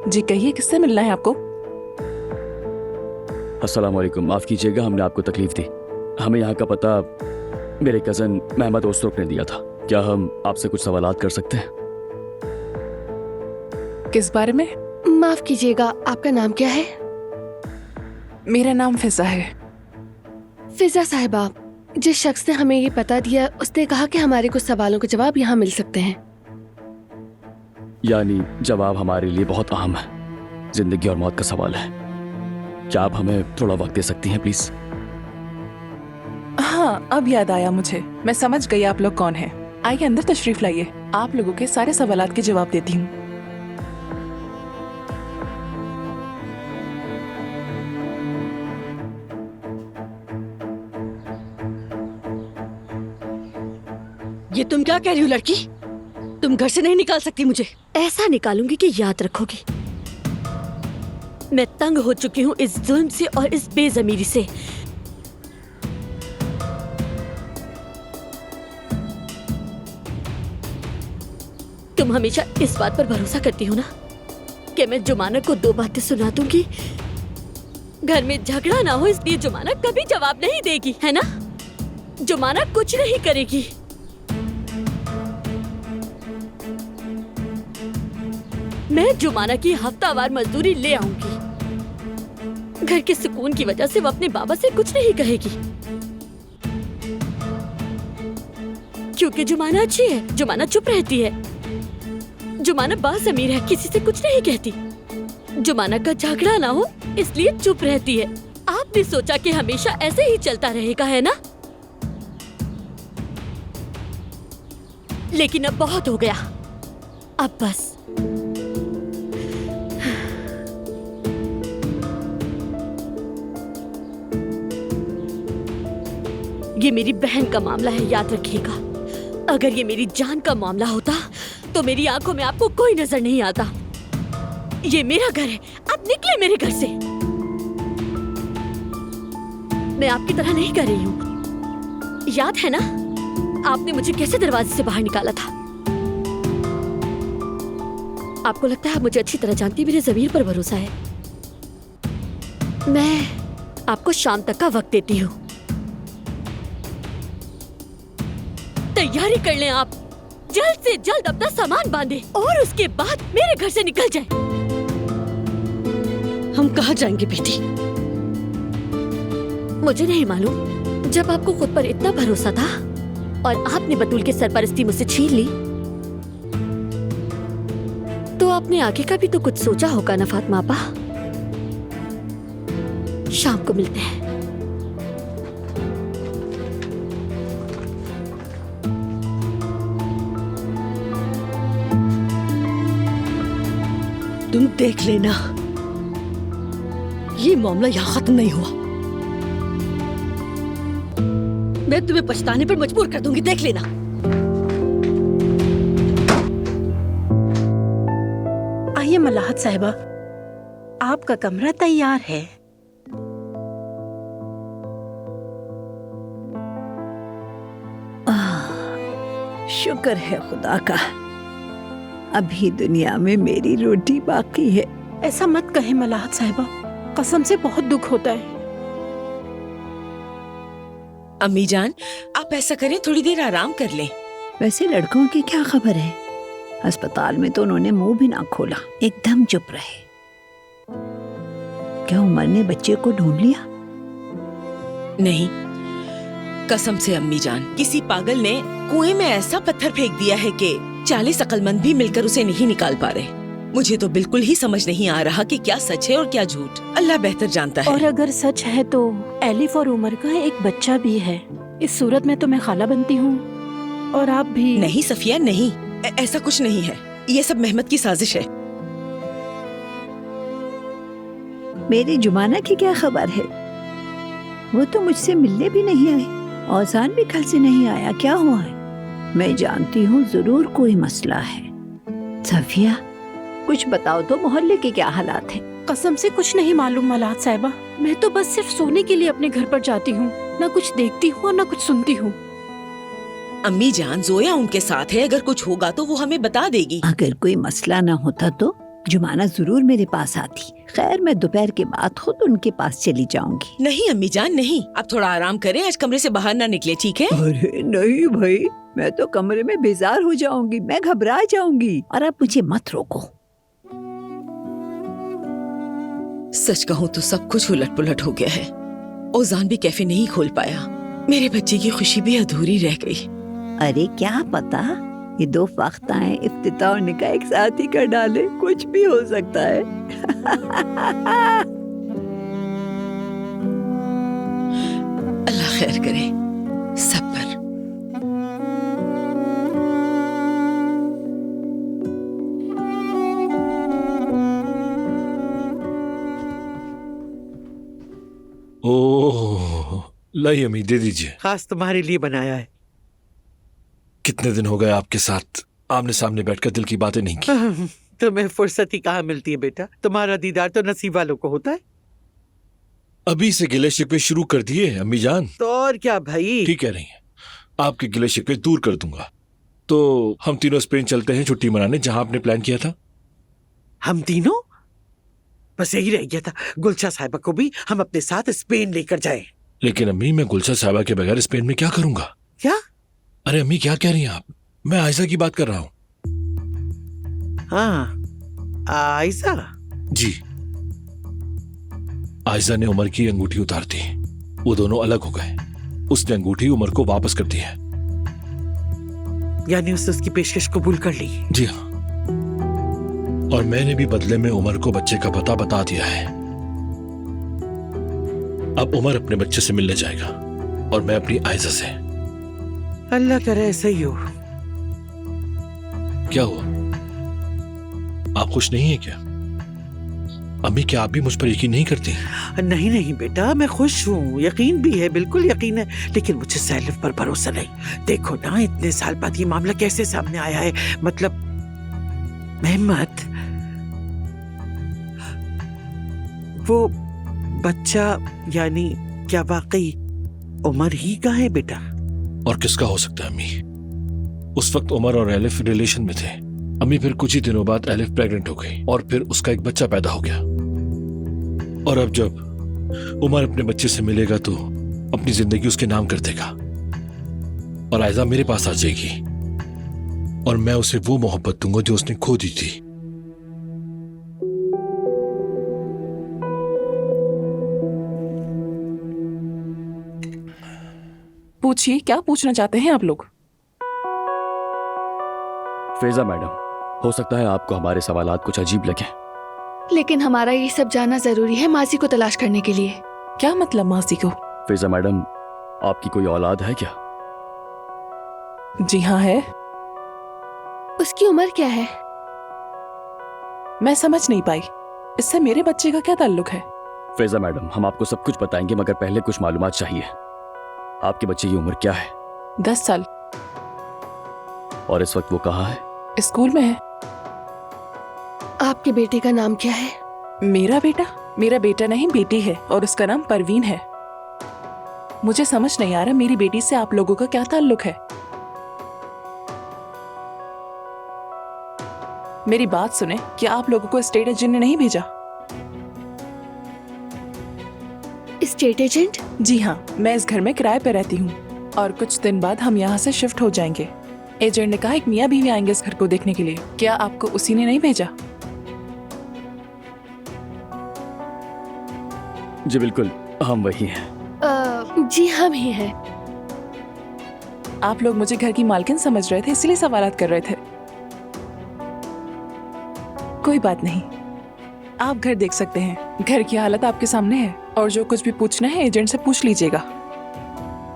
जी कहिए, किससे मिलना है आपको? अस्सलाम वालेकुम, माफ़ कीजिएगा हमने आपको तकलीफ दी। हमें यहाँ का पता मेरे कज़न महमद ओस्तरुक ने दिया था। क्या हम आपसे कुछ सवालात कर सकते हैं? किस बारे में? माफ कीजिएगा, आपका नाम क्या है? मेरा नाम फिजा है। फिजा साहिबा, जिस शख्स ने हमें ये पता दिया उसने कहा कि हमारे कुछ सवालों के जवाब यहाँ मिल सकते हैं। यानी जवाब हमारे लिए बहुत अहम है, जिंदगी और मौत का सवाल है। क्या आप हमें थोड़ा वक्त दे सकती हैं प्लीज? हाँ, अब याद आया मुझे। मैं समझ गई आप लोग कौन हैं। आइए अंदर तशरीफ लाइए, आप लोगों के सारे सवालात के जवाब देती हूँ। ये तुम क्या कह रही हो लड़की? तुम घर से नहीं निकाल सकती मुझे। ऐसा निकालूंगी कि याद रखोगी। मैं तंग हो चुकी हूँ इस जुल्म से और इस बेज़मीरी से। तुम हमेशा इस बात पर भरोसा करती हो ना कि मैं जुमाना को 2 बातें सुना दूंगी, घर में झगड़ा ना हो, इसलिए जुमाना कभी जवाब नहीं देगी, है ना? जुमाना कुछ नहीं करेगी। मैं जुमाना की हफ्तावार मजदूरी ले आऊंगी। घर के सुकून की वजह से वो अपने बाबा से कुछ नहीं कहेगी, क्योंकि जुमाना अच्छी है, जुमाना चुप रहती है, जुमाना बाज़मीर है, किसी से कुछ नहीं कहती। जुमाना का झगड़ा ना हो इसलिए चुप रहती है। आपने सोचा कि हमेशा ऐसे ही चलता रहेगा, है ना? लेकिन अब बहुत हो गया, अब बस। ये मेरी बहन का मामला है, याद रखिएगा। अगर ये मेरी जान का मामला होता तो मेरी आंखों में आपको कोई नजर नहीं आता। ये मेरा घर है, आप निकले मेरे घर से। मैं आपकी तरह नहीं कर रही हूँ। याद है ना आपने मुझे कैसे दरवाजे से बाहर निकाला था? आपको लगता है आप मुझे अच्छी तरह जानती, मेरे ज़मीर पर भरोसा है। मैं आपको शाम तक का वक्त देती हूँ, तैयारी कर लें आप। जल्द से जल्द अपना सामान बांधे और उसके बाद मेरे घर से निकल जाए। हम कहाँ जाएंगे बेटी? मुझे नहीं मालूम। जब आपको खुद पर इतना भरोसा था और आपने बतूल की सरपरस्ती मुझसे छीन ली, तो आपने आगे का भी तो कुछ सोचा होगा ना फातिमा आपा। शाम को मिलते हैं। तुम देख लेना, ये मामला यहाँ खत्म नहीं हुआ। मैं तुम्हें पछताने पर मजबूर कर दूंगी, देख लेना। आइए मलाहत साहिबा, आपका कमरा तैयार है। शुक्र है खुदा का, अभी दुनिया में मेरी रोटी बाकी है। ऐसा मत कहे मलाहत साहिबा, कसम से बहुत दुख होता है। अम्मी जान, आप ऐसा करें, थोड़ी देर आराम कर लें। वैसे लड़कों की क्या खबर है? अस्पताल में तो उन्होंने मुंह भी ना खोला, एकदम चुप रहे। क्या उमर ने बच्चे को ढूंढ लिया? नहीं, कसम से अम्मी जान, किसी पागल ने कुएं में ऐसा पत्थर फेंक दिया है कि 40 अक्लमंद भी मिलकर उसे नहीं निकाल पा रहे। मुझे तो बिल्कुल ही समझ नहीं आ रहा कि क्या सच है और क्या झूठ। अल्लाह बेहतर जानता है। और अगर सच है तो एलिफ और उमर का एक बच्चा भी है। इस सूरत में तो मैं खाला बनती हूँ और आप भी। नहीं सफिया, नहीं, ऐसा कुछ नहीं है। ये सब मेहमद की साजिश है। मेरी जुमाना की क्या खबर है? वो तो मुझसे मिलने भी नहीं आई, औजान भी कल से नहीं आया। क्या हुआ है? मैं जानती हूँ जरूर कोई मसला है। सफिया, कुछ बताओ तो, मोहल्ले के क्या हालात हैं? कसम से कुछ नहीं मालूम मलाहत साहिबा। मैं तो बस सिर्फ सोने के लिए अपने घर पर जाती हूँ, ना कुछ देखती हूँ और ना कुछ सुनती हूँ। अम्मी जान, जोया उनके साथ है, अगर कुछ होगा तो वो हमें बता देगी। अगर कोई मसला ना होता तो जुमाना जरूर मेरे पास आती। खैर मैं दोपहर के बाद खुद उनके पास चली जाऊंगी। नहीं अम्मी जान नहीं, आप थोड़ा आराम करें, आज कमरे से बाहर ना निकले, ठीक है? अरे नहीं भाई, मैं तो कमरे में बेजार हो जाऊंगी, मैं घबरा जाऊंगी। और अब मुझे मत रोको। सच कहूँ तो सब कुछ उलट पुलट हो गया है। ओजान भी कैफे नहीं खोल पाया, मेरे बच्चे की खुशी भी अधूरी रह गई। अरे क्या पता, ये दो फ़ाख्ताएं इफ्तिताह और निकाह एक साथ ही कर डाले, कुछ भी हो सकता है। अल्लाह खैर करे सब पर। ओह लाई अम्मी, दे दीजिए। खास तुम्हारे लिए बनाया है। कितने दिन हो गए आपके साथ आमने सामने बैठकर दिल की बातें नहीं की। तुम्हें फुर्सत ही कहाँ मिलती है बेटा, तुम्हारा दीदार तो नसीब वालों को होता है। अभी से गिले शिकवे शुरू कर दिए अम्मी जान। तो और क्या भाई। ठीक कह रही हैं, आपके गिले शिकवे दूर कर दूंगा। तो हम तीनों स्पेन चलते हैं छुट्टी मनाने, जहां आपने प्लान किया था। हम तीनों? बस यही रह गया था, गुलशा साहिबा को भी हम अपने साथ स्पेन लेकर जाएं। लेकिन अम्मी मैं गुलशा साहिबा के बगैर स्पेन में क्या करूंगा? क्या? अरे अम्मी क्या कह रही हैं आप? मैं आयशा की बात कर रहा हूँ। हाँ आयशा? जी। आयशा ने उमर की अंगूठी उतार दी, वो दोनों अलग हो गए। उसने अंगूठी उमर को वापस कर दी है। यानी उसने उसकी पेशकश कबूल कर ली? जी हाँ, और मैंने भी बदले में उमर को बच्चे का पता बता दिया है। अब उमर अपने बच्चे से मिलने जाएगा और मैं अपनी आयशा से। अल्लाह करे ऐसा ही हो। क्या हुआ, आप खुश नहीं है क्या? अम्मी क्या आप भी मुझ पर यकीन नहीं करती? नहीं नहीं बेटा, मैं खुश हूँ, यकीन भी है, बिल्कुल यकीन है, लेकिन मुझे सैलिफ पर भरोसा नहीं। देखो ना, इतने साल बाद ये मामला कैसे सामने आया है। मतलब मेहमत, वो बच्चा यानी क्या वाकई उमर ही का है बेटा? और किसका हो सकता है अम्मी? उस वक्त उमर और एलिफ रिलेशन में थे। अम्मी फिर कुछ ही दिनों बाद एलिफ प्रेग्नेंट हो गई और फिर उसका एक बच्चा पैदा हो गया। और अब जब उमर अपने बच्चे से मिलेगा तो अपनी जिंदगी उसके नाम कर देगा और आयशा मेरे पास आ जाएगी और मैं उसे वो मोहब्बत दूंगा जो उसने खो दी थी। पूछिए, क्या पूछना चाहते हैं आप लोग? फैजा मैडम, हो सकता है आपको हमारे सवालात कुछ अजीब लगे, लेकिन हमारा ये सब जानना जरूरी है मासी को तलाश करने के लिए। क्या मतलब मासी को? फैजा मैडम, आपकी कोई औलाद है क्या? जी हाँ है। उसकी उम्र क्या है? मैं समझ नहीं पाई, इससे मेरे बच्चे का क्या ताल्लुक है? फैजा मैडम, हम आपको सब कुछ बताएंगे मगर पहले कुछ मालूमात चाहिए। आपके बच्चे की उम्र क्या है? 10 साल। और इस वक्त वो कहाँ है? स्कूल में है। आपके बेटे का नाम क्या है? मेरा बेटा? मेरा बेटा नहीं, बेटी है और उसका नाम परवीन है। मुझे समझ नहीं आ रहा मेरी बेटी से आप लोगों का क्या ताल्लुक है। मेरी बात सुने, क्या आप लोगों को स्टेट एजेंट ने नहीं भेजा? State agent? जी हाँ, मैं इस घर में किराए पर रहती हूँ और कुछ दिन बाद हम यहाँ से शिफ्ट हो जाएंगे। एजेंट ने कहा एक मियाँ बीवी आएंगे इस घर को देखने के लिए। क्या आपको उसी ने नहीं भेजा? जी बिल्कुल, हम वही हैं। जी हम ही हैं। आप लोग मुझे घर की मालकिन समझ रहे थे, इसलिए सवालात कर रहे थे। कोई बात नहीं, आप घर देख सकते हैं। घर की हालत आपके सामने है और जो कुछ भी पूछना है एजेंट से पूछ लीजिएगा।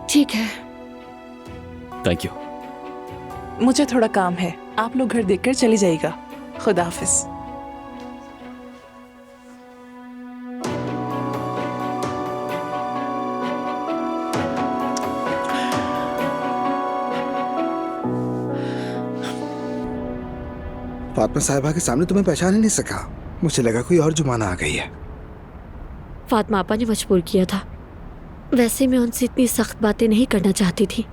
ठीक है। Thank you. मुझे थोड़ा काम है, आप लोग घर देखकर चली जाइएगा। खुदा हाफिज। फातिमा साहिबा के सामने तुम्हें पहचान ही नहीं सका। मुझे लगा कोई और जुमाना आ गई है। फातिमा आपा ने मजबूर किया था। वैसे मैं उनसे इतनी सख्त बातें नहीं करना चाहती थी।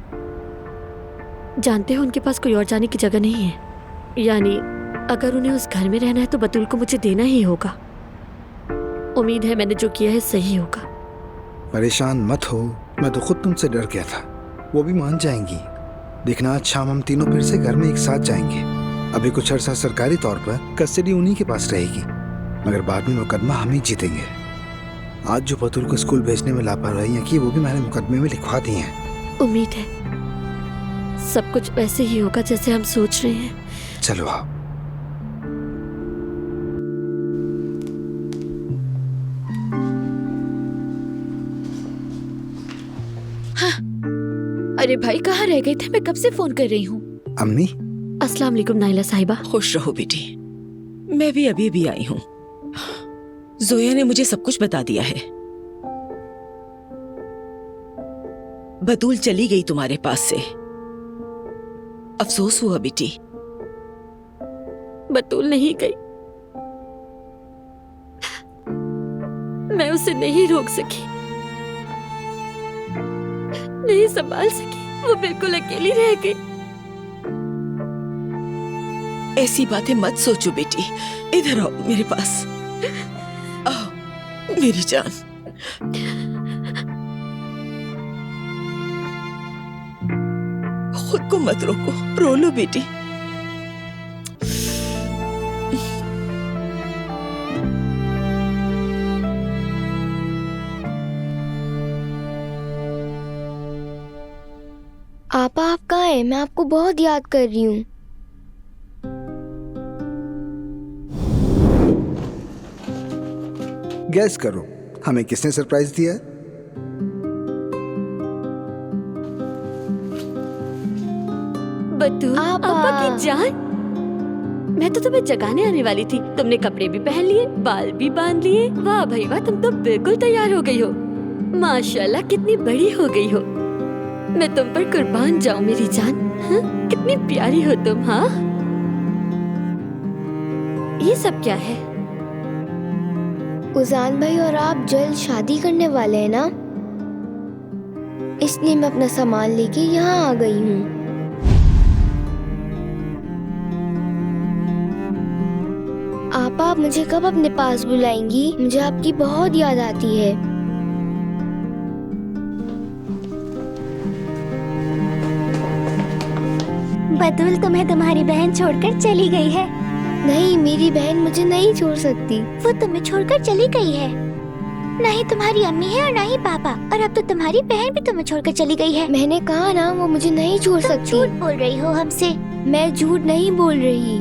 जानते हो उनके पास कोई और जाने की जगह नहीं है। यानी अगर उन्हें उस घर में रहना है तो बतूल को मुझे देना ही होगा। उम्मीद है मैंने जो किया है सही होगा। परेशान मत हो, मैं तो खुद तुमसे डर गया था। वो भी मान जाएंगी। देखना आज शाम हम तीनों फिर से घर में एक साथ जाएंगे। अभी कुछ अर्सा सरकारी तौर पर कस्टडी उन्हीं के पास रहेगी, मगर बाद में मुकदमा हम ही जीतेंगे। आज जो बतूल को स्कूल भेजने में लापरवाहियां की, वो भी मैंने मुकदमे में लिखवा दी हैं। उम्मीद है सब कुछ वैसे ही होगा जैसे हम सोच रहे हैं। चलो आओ। अरे भाई कहाँ रह गए थे? मैं कब से फोन कर रही हूँ। अम्मी, अस्सलाम वालेकुम नाइला साहिबा। खुश रहो बेटी, मैं भी अभी अभी आई हूँ। जोया ने मुझे सब कुछ बता दिया है। बतूल चली गई तुम्हारे पास से। अफसोस हुआ बेटी। बतूल नहीं गई, मैं उसे नहीं रोक सकी, नहीं संभाल सकी। वो बिल्कुल अकेली रह गई। ऐसी बातें मत सोचो बेटी, इधर आओ मेरे पास। आओ मेरी जान। खुद को मत रोको, रो लो बेटी। आपा आप कहाँ हैं? मैं आपको बहुत याद कर रही हूँ। गैस करो, हमें किसने सरप्राइज दिया है? बतूल आपा की जान, मैं तो तुम्हें जगाने आने वाली थी। तुमने कपड़े भी पहन लिए, बाल भी बांध लिए। वाह भाई वाह, तुम तो बिल्कुल तैयार हो गई हो। माशाल्लाह कितनी बड़ी हो गई हो। मैं तुम पर कुर्बान जाऊं मेरी जान। हाँ? कितनी प्यारी हो तुम। हाँ, ये सब क्या है? उजान भाई और आप जल्द शादी करने वाले हैं ना, इसलिए मैं अपना सामान लेके यहाँ आ गई हूँ। आप मुझे कब अपने पास बुलाएंगी? मुझे आपकी बहुत याद आती है। बतूल तुम्हें तुम्हारी बहन छोड़कर चली गई है। नहीं, मेरी बहन मुझे नहीं छोड़ सकती। वो तुम्हें छोड़कर चली गई है। न ही तुम्हारी अम्मी है और न ही पापा, और अब तो तुम्हारी बहन भी तुम्हें छोड़कर चली गई है। मैंने कहा ना, वो मुझे नहीं छोड़ सकती। झूठ बोल रही हो हमसे। मैं झूठ नहीं बोल रही।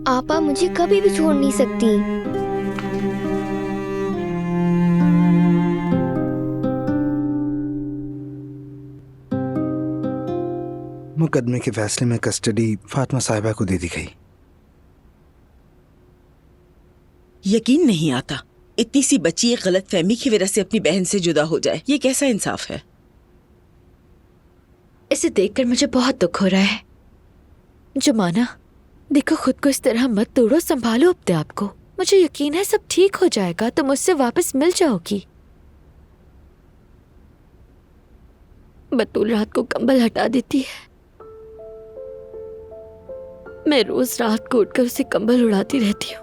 आपा मुझे कभी भी छोड़ नहीं सकती। मुकदमे के फैसले में कस्टडी फातिमा साहिबा को दे दी गई। यकीन नहीं आता, इतनी सी बच्ची एक गलत फहमी की वजह से अपनी बहन से जुदा हो जाए। ये कैसा इंसाफ है? इसे देखकर मुझे बहुत दुख हो रहा है। जुमाना, देखो खुद को इस तरह मत तोड़ो, संभालो अपने आप को। मुझे यकीन है सब ठीक हो जाएगा, तुम मुझसे वापस मिल जाओगी। बतूल रात को कंबल हटा देती है। मैं रोज रात को उठकर उसे कंबल उड़ाती रहती हूँ।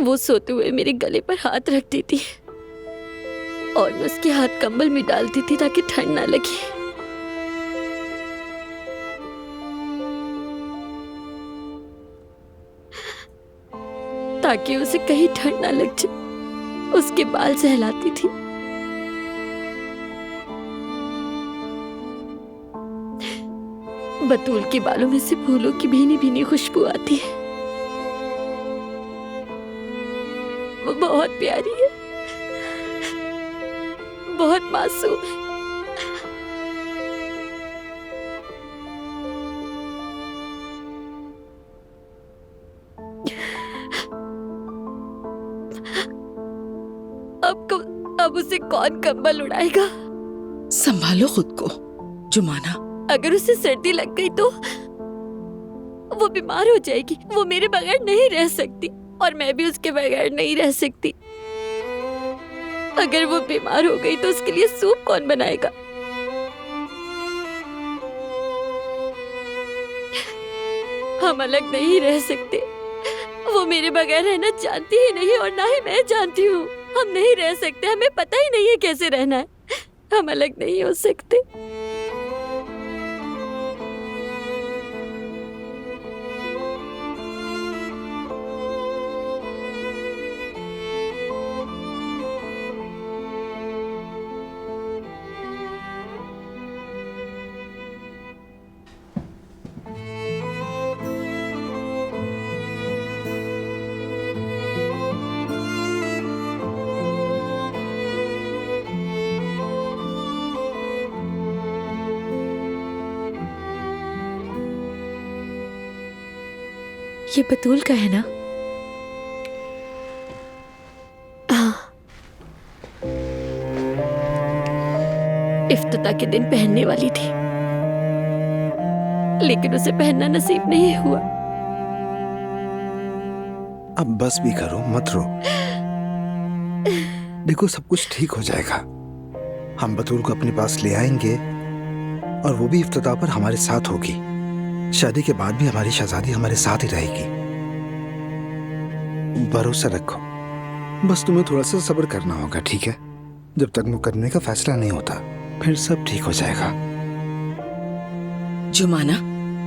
वो सोते हुए मेरे गले पर हाथ रख देती है और मैं उसके हाथ कंबल में डालती थी ताकि ठंड ना लगे। ताकि उसे कहीं ठंड ना लग जाए। उसके बाल सहलाती थी। बतूल के बालों में से फूलों की भीनी भीनी खुशबू आती है। वो बहुत प्यारी है, बहुत मासूम है। अब उसे कौन कंबल उड़ाएगा? संभालो खुद को जुमाना। अगर उसे सर्दी लग गई तो वो बीमार हो जाएगी। वो मेरे बगैर नहीं रह सकती। और मैं भी उसके बगैर नहीं रह सकती। अगर वो बीमार हो गई तो उसके लिए सूप कौन बनाएगा? हम अलग नहीं रह सकते। वो मेरे बगैर रहना जानती ही नहीं और ना ही मैं जानती हूँ। हम नहीं रह सकते, हमें पता ही नहीं है कैसे रहना है। हम अलग नहीं हो सकते। ये बतूल का है ना? हाँ। इफ्तिताह के दिन पहनने वाली थी, लेकिन उसे पहनना नसीब नहीं हुआ। अब बस भी करो, मत रो। देखो सब कुछ ठीक हो जाएगा। हम बतूल को अपने पास ले आएंगे और वो भी इफ्तिताह पर हमारे साथ होगी। शादी के बाद भी हमारी शहजादी हमारे साथ ही रहेगी। भरोसा रखो, बस तुम्हें थोड़ा सा सब्र करना होगा, ठीक है? जब तक मुकदमे का फैसला नहीं होता फिर सब ठीक हो जाएगा। जुमाना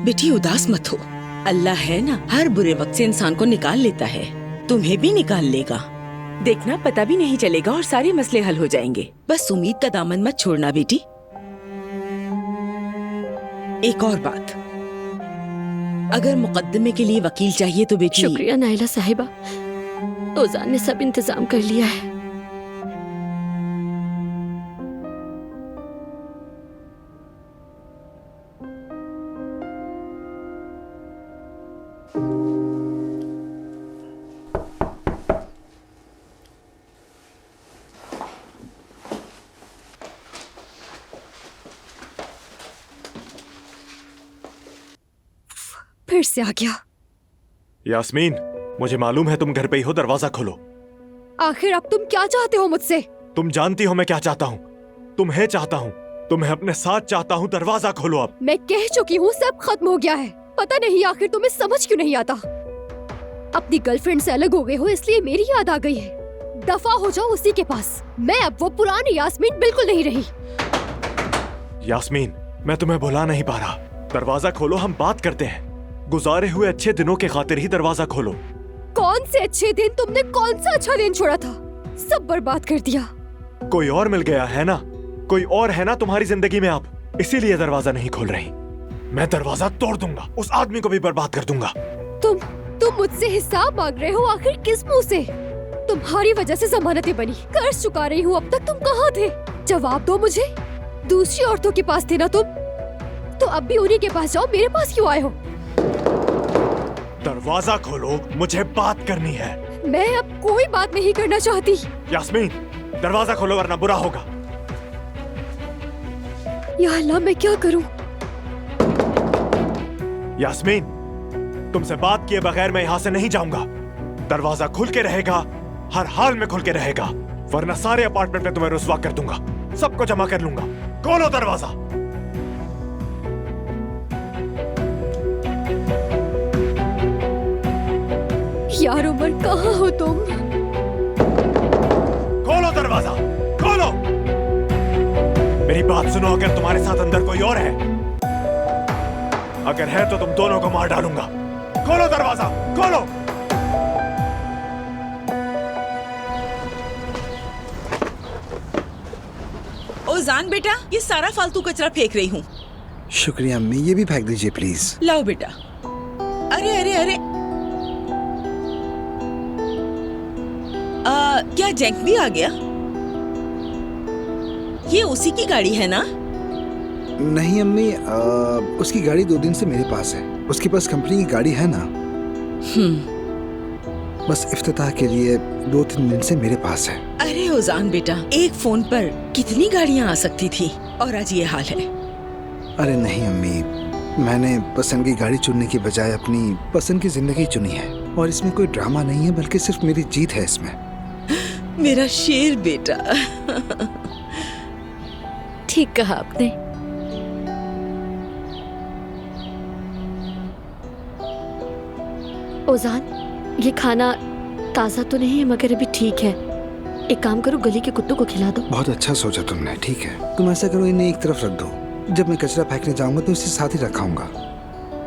बेटी उदास मत हो। अल्लाह है ना, हर बुरे वक्त से इंसान को निकाल लेता है। तुम्हें भी निकाल लेगा। देखना, पता भी नहीं चलेगा और सारे मसले हल हो जाएंगे। बस उम्मीद का दामन मत छोड़ना बेटी। एक और बात, अगर मुकदमे के लिए वकील चाहिए तो बेटी। शुक्रिया नाइला साहिबा, ओजान ने सब इंतजाम कर लिया है। फिर से आ गया। यास्मीन, मुझे मालूम है तुम घर पे ही हो, दरवाजा खोलो। आखिर अब तुम क्या चाहते हो मुझसे? तुम जानती हो मैं क्या चाहता हूँ। तुम्हें चाहता हूँ, तुम्हें अपने साथ चाहता हूँ। दरवाजा खोलो अब। मैं कह चुकी हूँ, सब खत्म हो गया है। पता नहीं आखिर तुम्हें समझ क्यों नहीं आता। अपनी गर्लफ्रेंड से अलग हो गए हो इसलिए मेरी याद आ गई है। दफा हो जाओ उसी के पास। मैं अब वो पुरानी यास्मीन बिल्कुल नहीं रही। यास्मीन, मैं तुम्हें भुला नहीं पा रहा। दरवाजा खोलो, हम बात करते हैं। गुजारे हुए अच्छे दिनों के खातिर ही दरवाजा खोलो। कौन से अच्छे दिन? तुमने कौन सा अच्छा दिन छोड़ा था? सब बर्बाद कर दिया। कोई और मिल गया है ना, कोई और है ना तुम्हारी जिंदगी में अब, इसीलिए दरवाजा नहीं खोल रही। मैं दरवाजा तोड़ दूंगा, उस आदमी को भी बर्बाद कर दूंगा। तुम मुझसे हिसाब मांग रहे हो? आखिर किस मुंह से? तुम्हारी वजह से जमानतें बनी, कर्ज चुका रही हूँ। अब तक तुम कहाँ थे? जवाब दो मुझे। दूसरी औरतों के पास थे ना तुम, तो अब भी उन्हीं के पास जाओ। मेरे पास क्यों आए हो? दरवाजा खोलो, मुझे बात करनी है। मैं अब कोई बात नहीं करना चाहती। यास्मीन, दरवाजा खोलो वरना बुरा होगा। या अल्लाह, मैं क्या करूं? यास्मीन, तुमसे बात किए बगैर मैं यहाँ से नहीं जाऊंगा। दरवाजा खुल के रहेगा, हर हाल में खुल के रहेगा, वरना सारे अपार्टमेंट में तुम्हें रुस्वा कर दूंगा, सबको जमा कर लूंगा। खोलो दरवाजा। यार उमर, कहाँ हो तुम? खोलो दरवाजा, खोलो। मेरी बात सुनो, अगर तुम्हारे साथ अंदर कोई और है, अगर है तो तुम दोनों को मार डालूंगा। खोलो दरवाजा, खोलो। ओजान बेटा, ये सारा फालतू कचरा फेंक रही हूँ। शुक्रिया अम्मी, ये भी फेंक दीजिए प्लीज। लाओ बेटा। अरे अरे अरे, क्या जैक भी आ गया? ये उसी की गाड़ी है ना? नहीं अम्मी, उसकी गाड़ी 2 दिन से मेरे पास है। उसके पास कंपनी की गाड़ी है ना। बस इफ्तिताह के लिए 2-3 दिन से मेरे पास है। अरे ओजान बेटा, एक फोन पर कितनी गाड़ियां आ सकती थी और आज ये हाल है। अरे नहीं अम्मी, मैंने पसंद की गाड़ी चुनने की बजाय अपनी पसंद की जिंदगी चुनी है। और इसमें कोई ड्रामा नहीं है, बल्कि सिर्फ मेरी जीत है इसमें। मेरा शेर बेटा। ठीक कहा आपने। ओजान, ये खाना ताज़ा तो नहीं है मगर अभी ठीक है। एक काम करो, गली के कुत्तों को खिला दो। बहुत अच्छा सोचा तुमने, ठीक है। तुम ऐसा करो, इन्हें एक तरफ रख दो। जब मैं कचरा फेंकने जाऊंगा तो इसे साथ ही रखाऊंगा।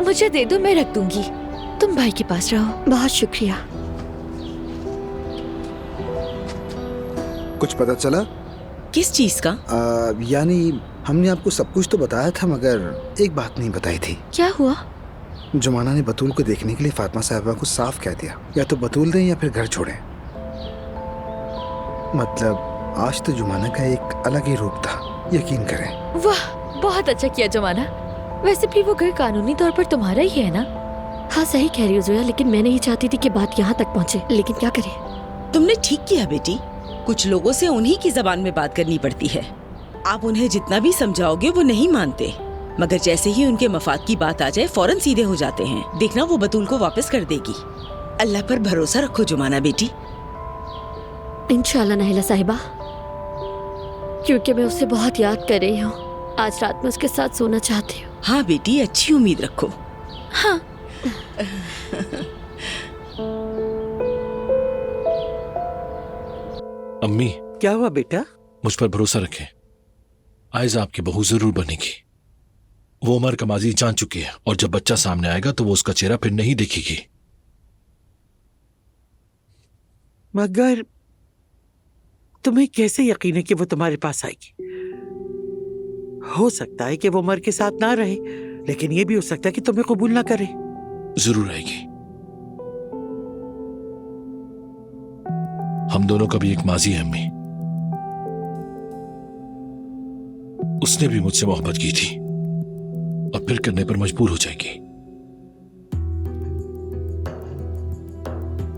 मुझे दे दो, मैं रख दूंगी। तुम भाई के पास रहो। बहुत शुक्रिया। कुछ पता चला? किस चीज का? यानी हमने आपको सब कुछ तो बताया था, मगर एक बात नहीं बताई थी। क्या हुआ? जुमाना ने बतूल को देखने के लिए फातिमा साहिबा को साफ कह दिया, या तो बतूल दें या फिर घर छोड़ें। मतलब आज तो जुमाना का एक अलग ही रूप था, यकीन करें। वाह, बहुत अच्छा किया जुमाना। वैसे भी वो घर कानूनी तौर पर तुम्हारा ही है ना? हाँ, सही कह रही हो जोया, लेकिन मैं नहीं चाहती थी कि बात यहाँ तक पहुँचे, लेकिन क्या करें। तुमने ठीक किया बेटी। कुछ लोगों से उन्हीं की जबान में बात करनी पड़ती है। आप उन्हें जितना भी समझाओगे वो नहीं मानते, मगर जैसे ही उनके मफाद की बात आ जाए फौरन सीधे हो जाते हैं। देखना वो बतूल को वापस कर देगी। अल्लाह पर भरोसा रखो जुमाना बेटी। इंशाल्लाह नाहिला साहिबा, क्योंकि मैं उसे बहुत याद कर रही हूँ। आज रात में उसके साथ सोना चाहती हूँ। हाँ बेटी, अच्छी उम्मीद रखो। हाँ। अम्मी, क्या हुआ बेटा? मुझ पर भरोसा रखें, आयजा आपकी बहू जरूर बनेगी। वो उमर का माजी जान चुकी है, और जब बच्चा सामने आएगा तो वो उसका चेहरा फिर नहीं देखेगी। मगर तुम्हें कैसे यकीन है कि वो तुम्हारे पास आएगी? हो सकता है कि वो उमर के साथ ना रहे, लेकिन ये भी हो सकता है कि तुम्हें कबूल ना करे। जरूर आएगी। हम दोनों का भी एक माजी है अम्मी। उसने भी मुझसे मोहब्बत की थी और फिर करने पर मजबूर हो जाएगी।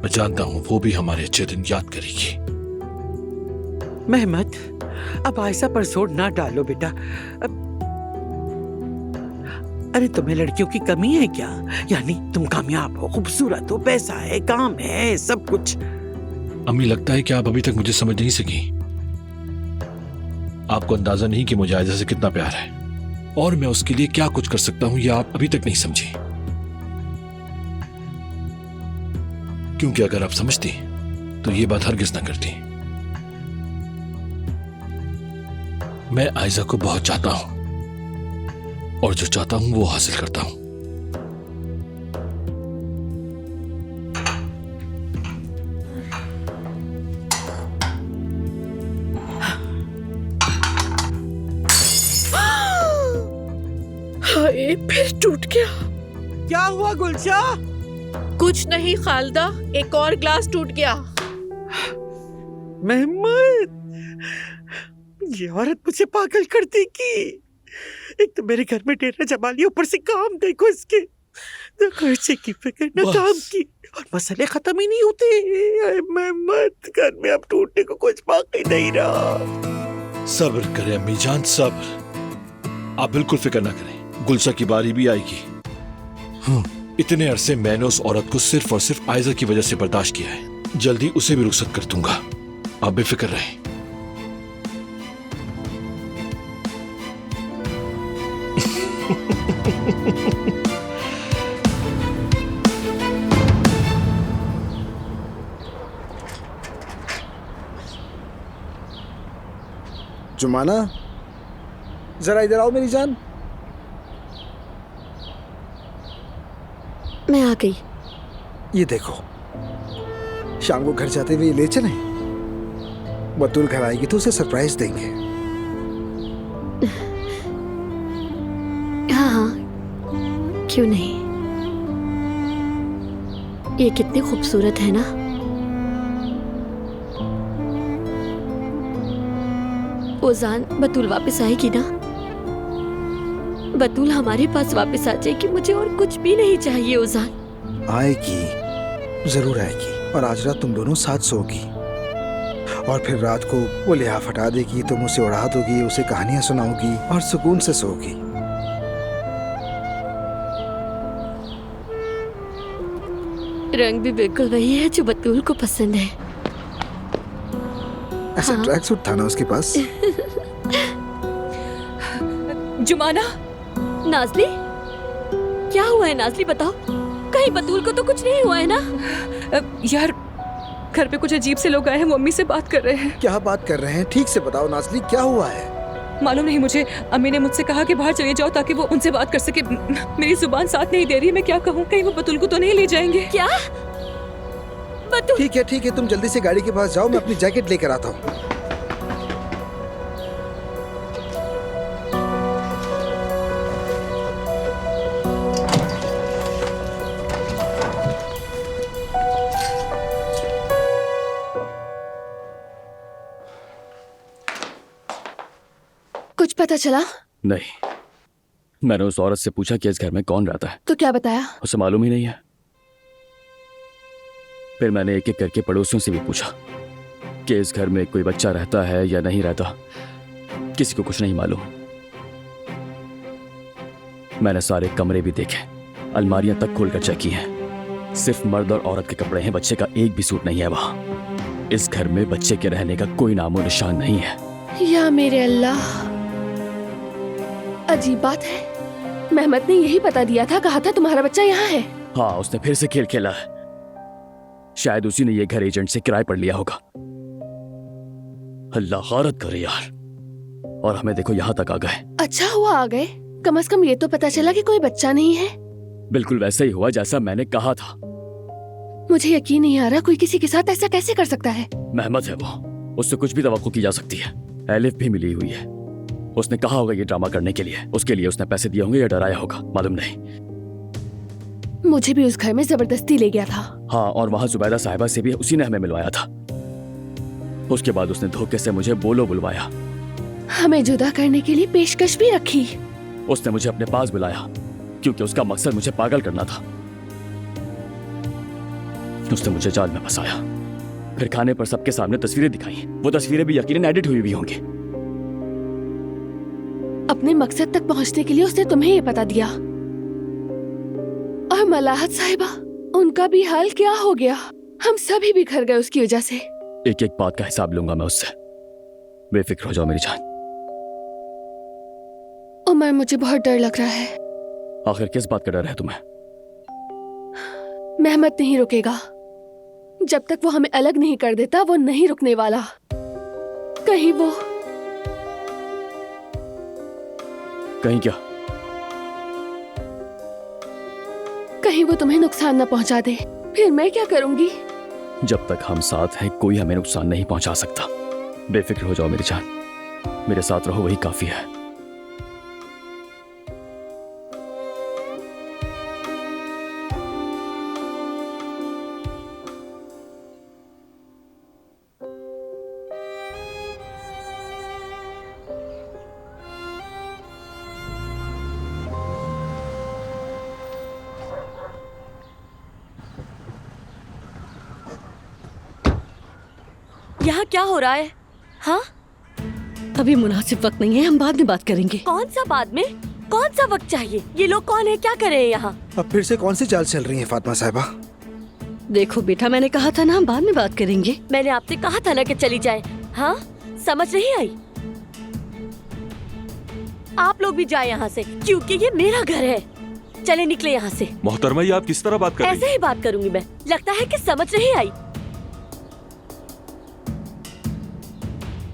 मैं जानता हूं वो भी हमारे अच्छे दिन याद करेगी। महमद, अब आयशा पर जोर ना डालो बेटा। अरे तुम्हें लड़कियों की कमी है क्या? यानी तुम कामयाब हो, खूबसूरत हो, पैसा है, काम है, सब कुछ। अम्मी, लगता है कि आप अभी तक मुझे समझ नहीं सकी। आपको अंदाजा नहीं कि मुझे आयशा से कितना प्यार है और मैं उसके लिए क्या कुछ कर सकता हूं, यह आप अभी तक नहीं समझी। क्योंकि अगर आप समझती तो ये बात हरगिज ना करती। मैं आयशा को बहुत चाहता हूं और जो चाहता हूं वो हासिल करता हूं। हाय, फिर टूट गया। क्या हुआ गुलशा? कुछ नहीं खालदा, एक और ग्लास टूट गया। महमूद, ये औरत मुझे पागल कर देगी। एक तो मेरे घर में डेरा जमा लिया, ऊपर से काम देखो इसके। न खर्चे की फिक्र, न काम की, और मसले खत्म ही नहीं होते। महमूद, घर में अब टूटने को कुछ बाकी नहीं रहा। सब्र करें अम्मी जान, सब्र। आप बिल्कुल फिक्र ना करें, गुलशा की बारी भी आएगी। इतने अरसे मैंने उस औरत को सिर्फ और सिर्फ आयशा की वजह से बर्दाश्त किया है। जल्दी उसे भी रुखसत कर दूंगा, आप बेफिक्र रहें। जुमाना, जरा इधर आओ मेरी जान। मैं आ गई। ये देखो, शाम को घर जाते हुए ले चलें। बतूल घर आएगी तो उसे सरप्राइज देंगे। हाँ हाँ, क्यों नहीं। ये कितनी खूबसूरत है ना। ओजान, बतूल वापस आएगी ना? बतूल हमारे पास वापस आ जाएगी, मुझे और कुछ भी नहीं चाहिए। ओजान आएगी, जरूर आएगी। और आज रात तुम दोनों साथ सोगी, और फिर रात को वो लिहाफ हटा देगी, तुम उसे उड़ा दोगी, उसे कहानियां सुनाओगी और सुकून से सोगी। रंग भी बिल्कुल वही है जो बतूल को पसंद है। ऐसा ट्रैक सूट था ना उसके पास। जुमाना, नाज़ली, क्या हुआ है नाज़ली, बताओ। कहीं बतूल को तो कुछ नहीं हुआ है ना? यार घर पे कुछ अजीब से लोग आए हैं, वो अम्मी से बात कर रहे हैं। क्या बात कर रहे हैं? ठीक से बताओ नाज़ली, क्या हुआ है? मालूम नहीं मुझे। अम्मी ने मुझसे कहा कि बाहर चले जाओ ताकि वो उनसे बात कर सके। मेरी जुबान साथ नहीं दे रही है, मैं क्या कहूँ? कहीं वो बतूल को तो नहीं ले जाएंगे? क्या बतूल? ठीक है, तुम जल्दी से गाड़ी के पास जाओ, मैं अपनी जैकेट लेकर आता हूँ। कुछ पता चला? नहीं, मैंने उस औरत से पूछा कि इस घर में कौन रहता है, तो क्या बताया? उसे मालूम ही नहीं है। फिर मैंने एक एक करके पड़ोसियों से भी पूछा कि इस घर में कोई बच्चा रहता है या नहीं रहता। किसी को कुछ नहीं मालूम। मैंने सारे कमरे भी देखे, अलमारियां तक खोलकर चेक की हैं। सिर्फ मर्द और औरत के कपड़े हैं, बच्चे का एक भी सूट नहीं है वहां। इस घर में बच्चे के रहने का कोई नामो निशान नहीं है। या मेरे अल्लाह, अजीब बात है। मेहमत ने यही बता दिया था, कहा था तुम्हारा बच्चा यहाँ है। हाँ, उसने फिर से खेल खेला है। शायद उसी ने ये घर एजेंट से किराए पर लिया होगा। अल्लाह गारत करे यार। और हमें देखो यहाँ तक आ गए। अच्छा हुआ आ गए, कम से कम ये तो पता चला कि कोई बच्चा नहीं है। बिल्कुल वैसा ही हुआ जैसा मैंने कहा था। मुझे यकीन नहीं आ रहा कोई किसी के साथ ऐसा कैसे कर सकता है। मेहमत है वो, उससे कुछ भी तवक्को की जा सकती है। एलिफ भी मिली हुई है। उसने कहा होगा ये ड्रामा करने के लिए, उसके लिए उसने पैसे दिए होंगे या डराया होगा, मालूम नहीं। मुझे भी उस घर में जबरदस्ती ले गया था। हाँ, और वहाँ जुबैदा साहिबा से भी उसी ने हमें मिलवाया था। उसके बाद उसने धोखे से मुझे बोलो बुलवाया। हमें जुदा करने के लिए पेशकश भी रखी। उसने मुझे अपने पास बुलाया क्योंकि उसका मकसद मुझे पागल करना था। उसने मुझे जाल में फंसाया, फिर खाने पर सबके सामने तस्वीरें दिखाई। वो तस्वीरें भी यकीनन एडिट हुई होंगी। अपने मकसद तक पहुंचने के लिए उसने तुम्हें ये बता दिया। और मलाहत साहिबा, उनका भी हाल क्या हो गया? हम सभी बिखर गए उसकी वजह से। एक एक बात का हिसाब लूंगा मैं उससे, बेफिक्र हो जाओ मेरी जान। उमर, मुझे बहुत डर लग रहा है। आखिर किस बात का डर है तुम्हें? मेहमत नहीं रुकेगा। जब तक वो हमें अलग नहीं कर देता, वो नहीं रुकने वाला। कहीं क्या? कहीं वो तुम्हें नुकसान न पहुंचा दे, फिर मैं क्या करूंगी? जब तक हम साथ हैं कोई हमें नुकसान नहीं पहुंचा सकता। बेफिक्र हो जाओ मेरी जान, मेरे साथ रहो, वही काफी है। यहाँ क्या हो रहा है? हाँ, अभी मुनासिब वक्त नहीं है, हम बाद में बात करेंगे। कौन सा बाद में? कौन सा वक्त चाहिए? ये लोग कौन है, क्या कर रहे हैं यहाँ? अब फिर से कौन सी चाल चल रही है फातिमा साहिबा? देखो बेटा, मैंने कहा था ना हम बाद में बात करेंगे। मैंने आपसे कहा था ना कि चली जाए। हाँ, समझ नहीं आई? आप लोग भी जाए यहाँ से, क्योंकि ये मेरा घर है। चले निकले यहाँ से। मोहतरमा, ये आप किस तरह बात कर रही हैं? ऐसे ही बात करूंगी मैं। लगता है कि समझ नहीं आई।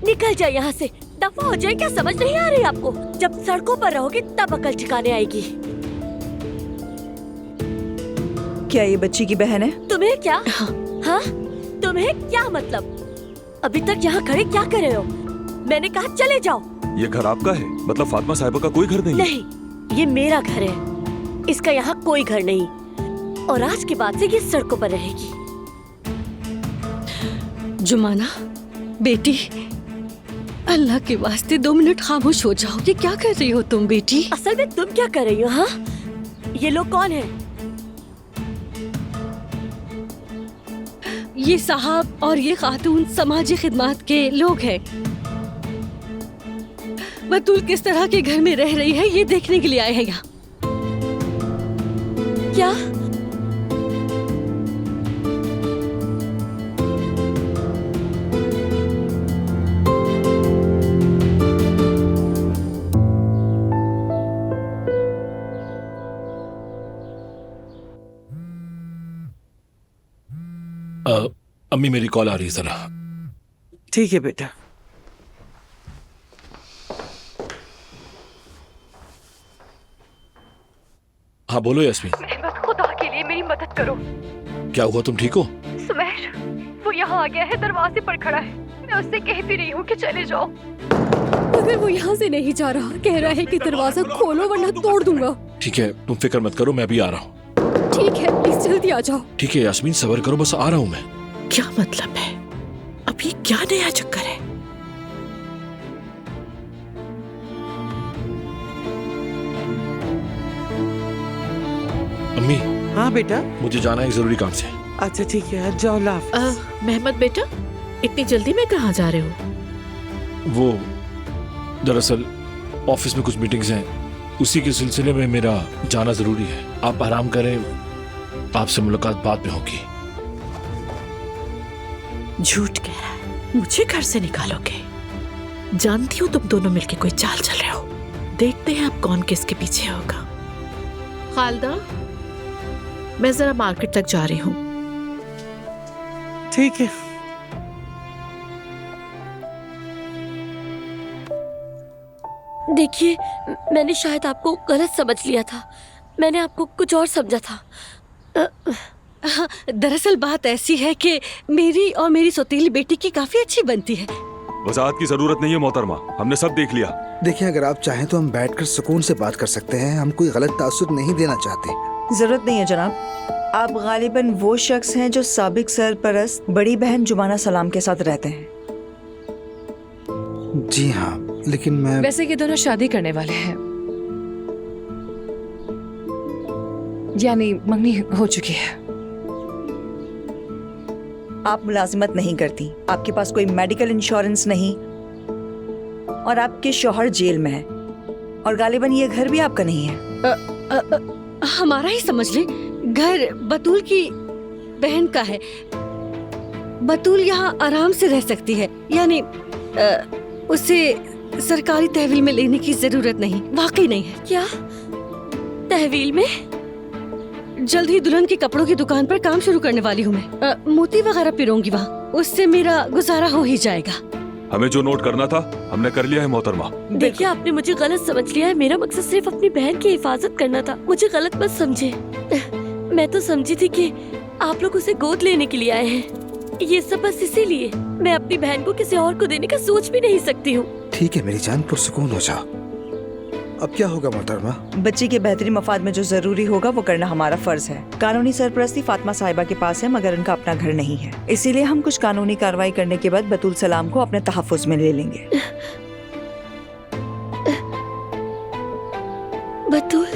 निकल जाए यहाँ से, दफा हो जाए। क्या समझ नहीं आ रही आपको? जब सड़कों पर रहोगे तब अकल ठिकाने आएगी। क्या ये बच्ची की बहन है? तुम्हें क्या? हाँ, तुम्हें क्या मतलब? अभी तक यहाँ खड़े क्या कर रहे हो? मैंने कहा चले जाओ। ये घर आपका है? मतलब फातिमा साहिबा का कोई घर नहीं? नहीं, ये मेरा घर है। इसका यहाँ कोई घर नहीं, और आज के बाद से ये सड़कों पर रहेगी। जुमाना बेटी, अल्लाह के वास्ते 2 मिनट खामोश हो जाओ। ये क्या कर रही हो तुम बेटी? असल में तुम क्या कर रही हो? हाँ, ये लोग कौन हैं? ये साहब और ये खातून समाजी खिदमत के लोग हैं। बतूल किस तरह के घर में रह रही है ये देखने के लिए आए हैं यहाँ। क्या? अम्मी मेरी कॉल आ रही है जरा। ठीक है बेटा। हाँ बोलो यास्मीन। बस खुदा के लिए मेरी मदद करो। क्या हुआ, तुम ठीक हो? सुमेश, वो यहाँ आ गया है, दरवाजे पर खड़ा है। मैं उससे कह भी रही हूँ कि चले जाओ, मगर वो यहाँ से नहीं जा रहा। कह रहा है कि दरवाजा खोलो वरना तोड़ दूंगा। ठीक है, तुम फिक्र मत करो, मैं भी आ रहा हूँ। ठीक है, प्लीज जल्दी आ जाओ। ठीक है यास्मीन, सब्र करो, बस आ रहा हूँ मैं। क्या मतलब है? अब ये क्या नया चक्कर है? अम्मी। हाँ बेटा। मुझे जाना है एक जरूरी काम से। अच्छा ठीक है, जाओ लाफ। मेहमद बेटा, इतनी जल्दी में कहाँ जा रहे हो? वो दरअसल ऑफिस में कुछ मीटिंग्स हैं, उसी के सिलसिले में मेरा जाना जरूरी है। आप आराम करें, आपसे मुलाकात बाद में होगी। झूठ कह रहा है, मुझे घर से निकालोगे? जानती हूँ तुम दोनों मिलके कोई चाल चल रहे हो। देखते हैं अब कौन किसके पीछे होगा। खालदा, मैं जरा मार्केट तक जा रही हूँ। ठीक है। देखिए, मैंने शायद आपको गलत समझ लिया था। मैंने आपको कुछ और समझा था। दरअसल बात ऐसी है कि मेरी और मेरी सौतेली बेटी की काफी अच्छी बनती है। वजाहत की जरूरत नहीं है मोहतरमा, हमने सब देख लिया। देखिए, अगर आप चाहें तो हम बैठकर सुकून से बात कर सकते हैं। हम कोई गलत तासुर नहीं देना चाहते। जरूरत नहीं है जनाब। आप गालिबन वो शख्स हैं जो साबिक सरपरस्त बड़ी बहन जुमाना सलाम के साथ रहते हैं। जी हाँ, लेकिन मैं वैसे ये दोनों शादी करने वाले हैं, यानी मंगनी हो चुकी है। आप मुलाजिमत नहीं करती, आपके पास कोई मेडिकल इंश्योरेंस नहीं, और आपके शौहर जेल में है, और गालिबन ये घर भी आपका नहीं है। हमारा ही समझ ले, घर बतूल की बहन का है। बतूल यहाँ आराम से रह सकती है, यानी उसे सरकारी तहवील में लेने की जरूरत नहीं। वाकई नहीं है। क्या तहवील में? जल्द ही दुल्हन के कपड़ों की दुकान पर काम शुरू करने वाली हूँ मैं। मोती वगैरह पिरोंगी वहाँ, उससे मेरा गुजारा हो ही जाएगा। हमें जो नोट करना था हमने कर लिया है मोहतरमा। देखिए, आपने मुझे गलत समझ लिया है। मेरा मकसद सिर्फ अपनी बहन की हिफाजत करना था। मुझे गलत मत समझे। मैं तो समझी थी कि आप लोग उसे गोद लेने के लिए आए हैं। ये सब बस इसीलिए। मैं अपनी बहन को किसी और को देने का सोच भी नहीं सकती हूँ। ठीक है मेरी जान, पुरसुकून हो जाओ। अब क्या होगा मोहतरमा? बच्ची के बेहतरी मफाद में जो जरूरी होगा वो करना हमारा फर्ज है। कानूनी सरपरस्ती फातिमा साहिबा के पास है, मगर उनका अपना घर नहीं है। इसीलिए हम कुछ कानूनी कार्रवाई करने के बाद बतूल सलाम को अपने तहफ्फुज में ले लेंगे। बतूल,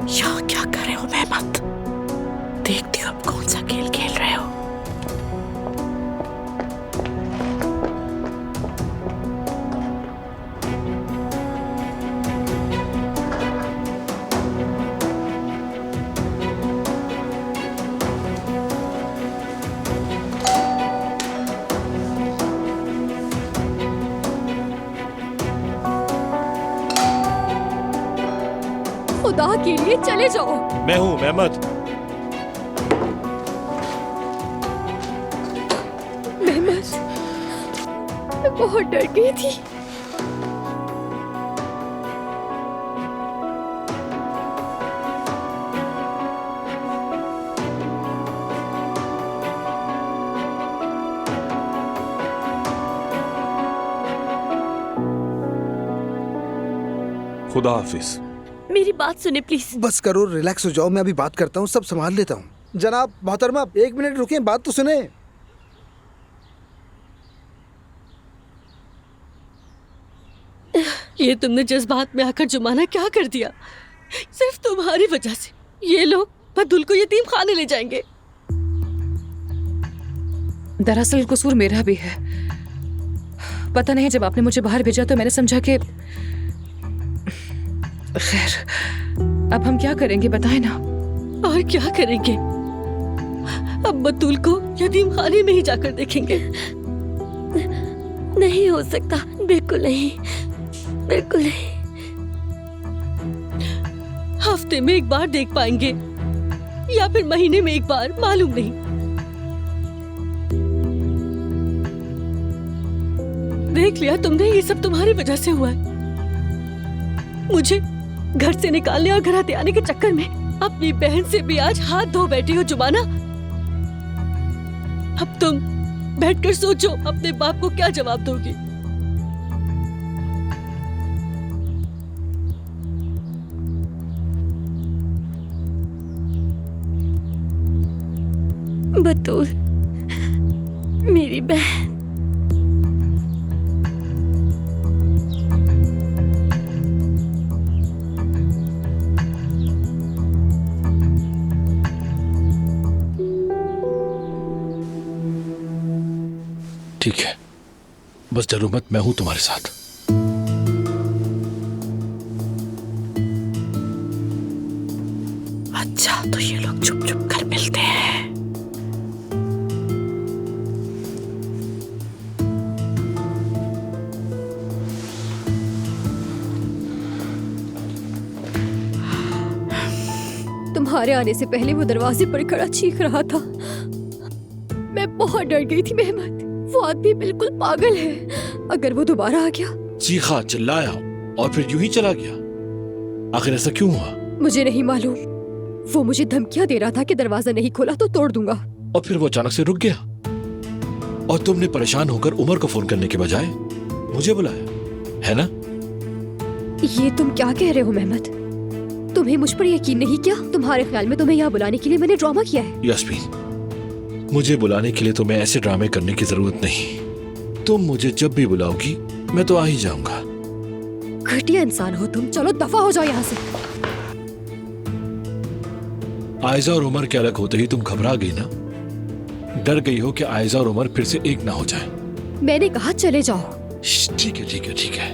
यहाँ क्या कर रहे हो मेहमद? देखती हो अब कौन सा खेल खेल रहे हो। खुदा के लिए चले जाओ। मैं हूँ मेहमद। मेहमद, मैं बहुत डर गई थी। खुदा हाफिज। मेरी बात सुने प्लीज। बस करो, रिलैक्स हो जाओ। मैं अभी बात करता हूँ, सब संभाल लेता हूँ। जनाब मोहतरमा, 1 मिनट रुकिए, बात तो सुने। ये तुमने जज्बात में आकर जुमाना क्या कर दिया। सिर्फ तुम्हारी वजह से ये लोग बतूल को यतीम खाने ले जाएंगे। दरअसल कसूर मेरा भी है। पता नहीं, जब आपने मुझे बाहर भेजा तो मैंने समझा कि खैर, अब हम क्या करेंगे बताएं ना। और क्या करेंगे, अब बतूल को यतीम खाने में ही जाकर देखेंगे। नहीं हो सकता, बिल्कुल नहीं, बिल्कुल नहीं। हफ्ते में एक बार देख पाएंगे या फिर महीने में एक बार, मालूम नहीं। देख लिया तुमने, ये सब तुम्हारी वजह से हुआ है। मुझे घर से निकालने और घर आते आने के चक्कर में अपनी बहन से भी आज हाथ धो बैठी हो जुमाना। अब तुम बैठकर सोचो अपने बाप को क्या जवाब दोगी। बतूल, मेरी बहन, ठीक है, बस डरो मत, मैं हूं तुम्हारे साथ। अच्छा, तो ये लोग चुप चुप कर मिलते हैं। तुम्हारे आने से पहले वो दरवाजे पर खड़ा चीख रहा था। मैं बहुत डर गई थी मेहमत। वो आदमी बिल्कुल पागल है। अगर वो दोबारा आ गया। चीखा, चिल्लाया और फिर यूं ही चला गया। आखिर ऐसा क्यों हुआ? मुझे नहीं मालूम। वो मुझे धमकियां दे रहा था कि दरवाजा नहीं खोला तो तोड़ दूंगा। और फिर वो अचानक से रुक गया और तुमने परेशान होकर उमर को फोन करने के बजाय मुझे बुलाया, है ना? ये तुम क्या कह रहे हो मेहमत? तुम्हें मुझ पर यकीन नहीं क्या? तुम्हारे ख्याल में तुम्हें यहाँ बुलाने के लिए मैंने ड्रामा किया है? यास्मीन, मुझे बुलाने के लिए तुम्हें ऐसे ड्रामे करने की जरूरत नहीं। तुम मुझे जब भी बुलाओगी मैं तो आ ही जाऊंगा। घटिया इंसान हो तुम। चलो दफा हो जाओ यहाँ से। आयजा और उमर के अलग होते ही तुम घबरा गई ना? डर गई हो कि आयजा और उमर फिर से एक ना हो जाए। मैंने कहा चले जाओ। ठीक है, ठीक है, ठीक है।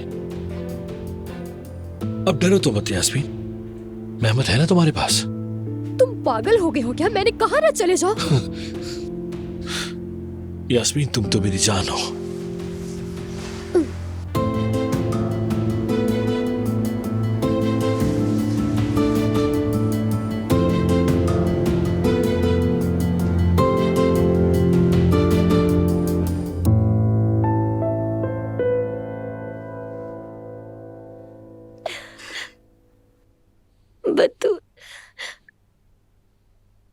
अब डरो तो मत यास्मीन, मेहमत है ना तुम्हारे पास। तुम पागल हो गए हो क्या? मैंने कहा ना चले जाओ। यास्मीन, तुम तो मेरी जान हो। बतूल,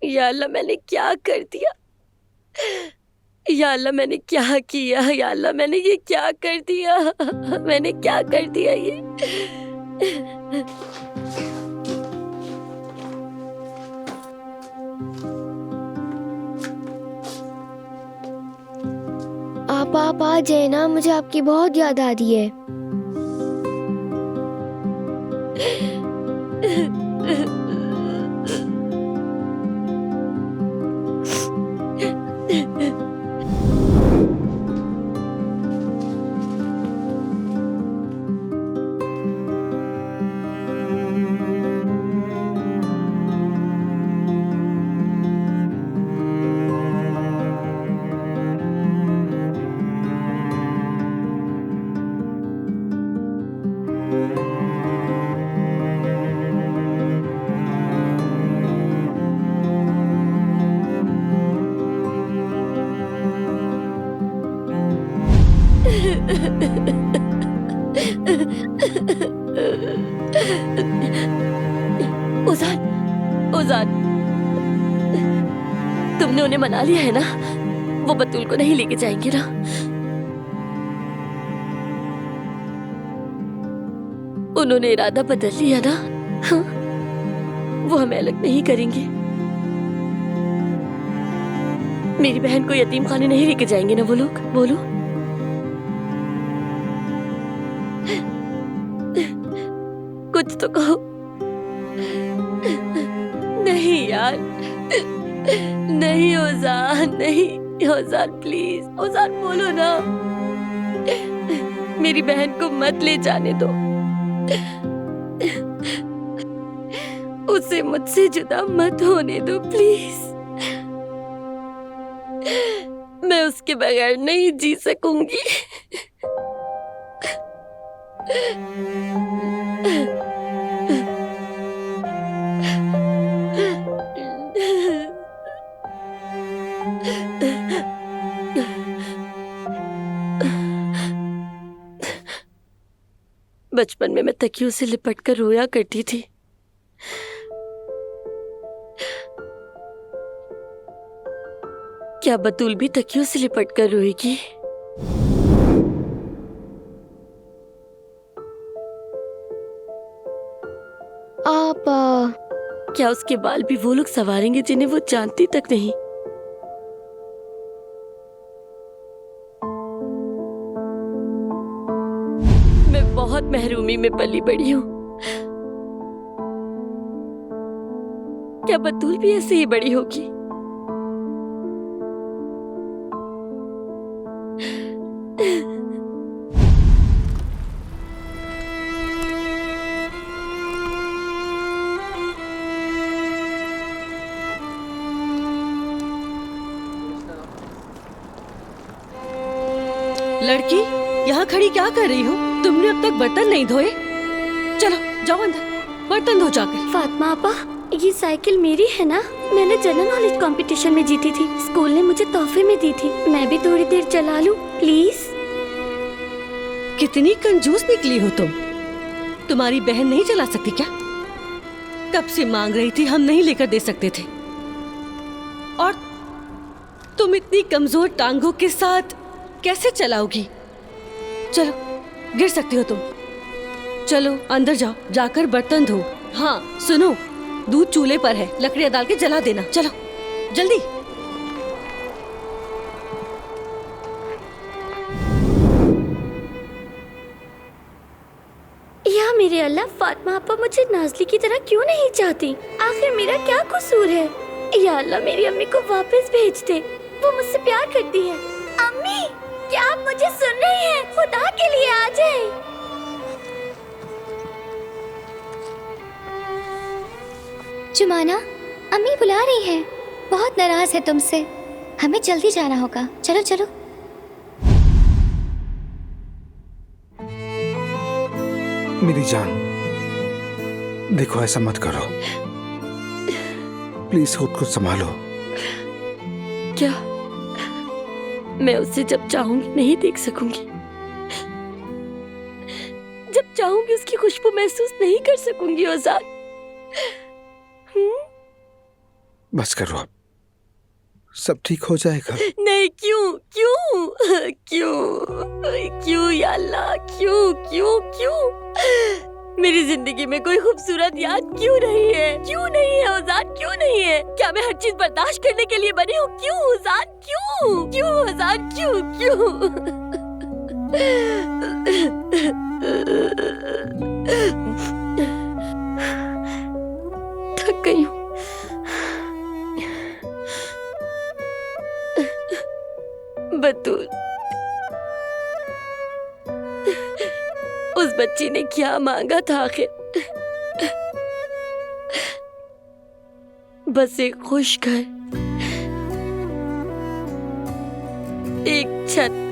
या अल्लाह मैंने क्या कर दिया? या अल्लाह मैंने क्या किया? या अल्लाह मैंने ये क्या कर दिया? मैंने क्या कर दिया ये? आप आ जाए ना, मुझे आपकी बहुत याद आ रही है। उजान, तुमने उन्हें मना लिया है ना? वो बतूल को नहीं लेके जाएंगे ना? उन्होंने इरादा बदल लिया ना? हाँ? वो हमें अलग नहीं करेंगे। मेरी बहन को यतीम खाने नहीं लेके जाएंगे ना वो लोग? बोलो। कुछ तो कहो। नहीं यार, नहीं ओजान, नहीं ओजान, प्लीज ओजान बोलो ना। मेरी बहन को मत ले जाने दो, उसे मुझसे जुदा मत होने दो प्लीज। मैं उसके बगैर नहीं जी सकूंगी। बचपन में मैं तकियों से लिपट कर रोया करती थी। क्या बतूल भी तकियों से लिपट कर रोएगी? आपा, क्या उसके बाल भी वो लोग संवारेंगे जिन्हें वो जानती तक नहीं? मैं बहुत महरूमी में पली बड़ी हूँ। क्या बतूल भी ऐसे ही बड़ी होगी? लड़की, यहाँ खड़ी क्या कर रही हो? तुमने अब तक बर्तन नहीं धोए? चलो जाओ अंदर, बर्तन धो जाकर। फातिमा आपा, ये साइकिल मेरी है ना? मैंने जनरल नॉलेज कंपटीशन में जीती थी, स्कूल ने मुझे तोहफे में दी थी। मैं भी थोड़ी देर चला लूं प्लीज? कितनी कंजूस निकली हो तुम। तुम्हारी बहन नहीं चला सकती क्या? कब से मांग रही थी, हम नहीं लेकर दे सकते थे। और तुम इतनी कमजोर टांगों के साथ कैसे चलाओगी? चलो, गिर सकती हो तुम। चलो अंदर जाओ, जाकर बर्तन धो। हाँ सुनो, दूध चूल्हे पर है, लकड़ियां डाल के जला देना। चलो जल्दी। या मेरे अल्लाह, फातिमा आपा मुझे नाज़ली की तरह क्यों नहीं चाहती? आखिर मेरा क्या कसूर है? या अल्लाह, मेरी अम्मी को वापस भेज दे, वो मुझसे प्यार करती है। अम्मी, क्या आप मुझे सुन रही हैं? खुदा के लिए आ जाए। जुमाना, अम्मी बुला रही है, बहुत नाराज है तुमसे। हमें जल्दी जाना होगा, चलो चलो। मेरी जान, देखो ऐसा मत करो, प्लीज खुद को संभालो। क्या मैं उसे जब चाहूंगी नहीं देख सकूंगी? जब चाहूंगी उसकी खुशबू महसूस नहीं कर सकूंगी ओजान? बस करो, अब सब ठीक हो जाएगा। नहीं, क्यों क्यों क्यों क्यों या अल्लाह, क्यों क्यों क्यों? मेरी जिंदगी में कोई खूबसूरत याद क्यों नहीं है? क्यों नहीं है ओजान, क्यों नहीं है? क्या मैं हर चीज बर्दाश्त करने के लिए बनी हूँ? क्यों ओजान, क्यों क्यों ओजान, क्यों क्यों? थक गई हूँ। बतूल, उस बच्ची ने क्या मांगा था आखिर? बस एक खुश घर, एक छत,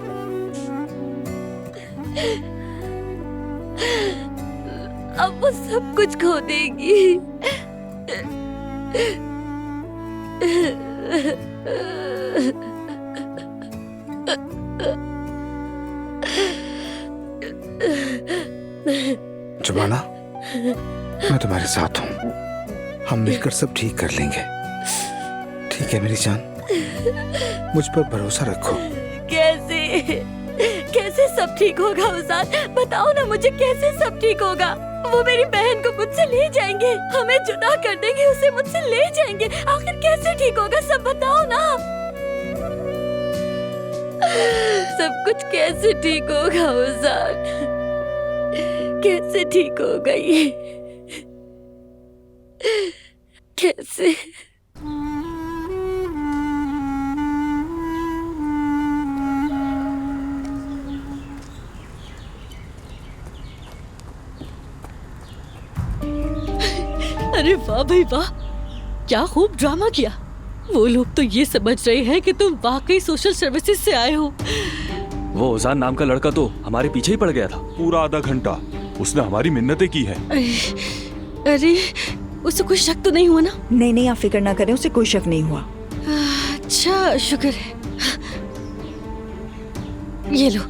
अब वो सब कुछ खो देगी। जुमाना, मैं तुम्हारे साथ हूँ, हम मिलकर सब ठीक कर लेंगे। ठीक है मेरी जान, मुझ पर भरोसा रखो। कैसे कैसे सब ठीक होगा ओजान? बताओ ना मुझे, कैसे सब ठीक होगा? वो मेरी बहन को मुझसे ले जाएंगे, हमें जुदा कर देंगे, उसे मुझसे ले जाएंगे। आखिर कैसे ठीक होगा, सब बताओ ना। सब कुछ कैसे ठीक होगा ओजान? कैसे ठीक हो गई? कैसे? अरे वाह भाई वाह, क्या खूब ड्रामा किया। वो लोग तो ये समझ रहे हैं कि तुम वाकई सोशल सर्विसेज से आए हो। वो ओजान नाम का लड़का तो हमारे पीछे ही पड़ गया था पूरा आधा घंटा। उसने हमारी मिन्नतें की हैं। अरे उसे कोई शक तो नहीं हुआ ना? नहीं नहीं, आप फिक्र ना करें, उसे कोई शक नहीं हुआ। अच्छा शुक्र है। ये लो,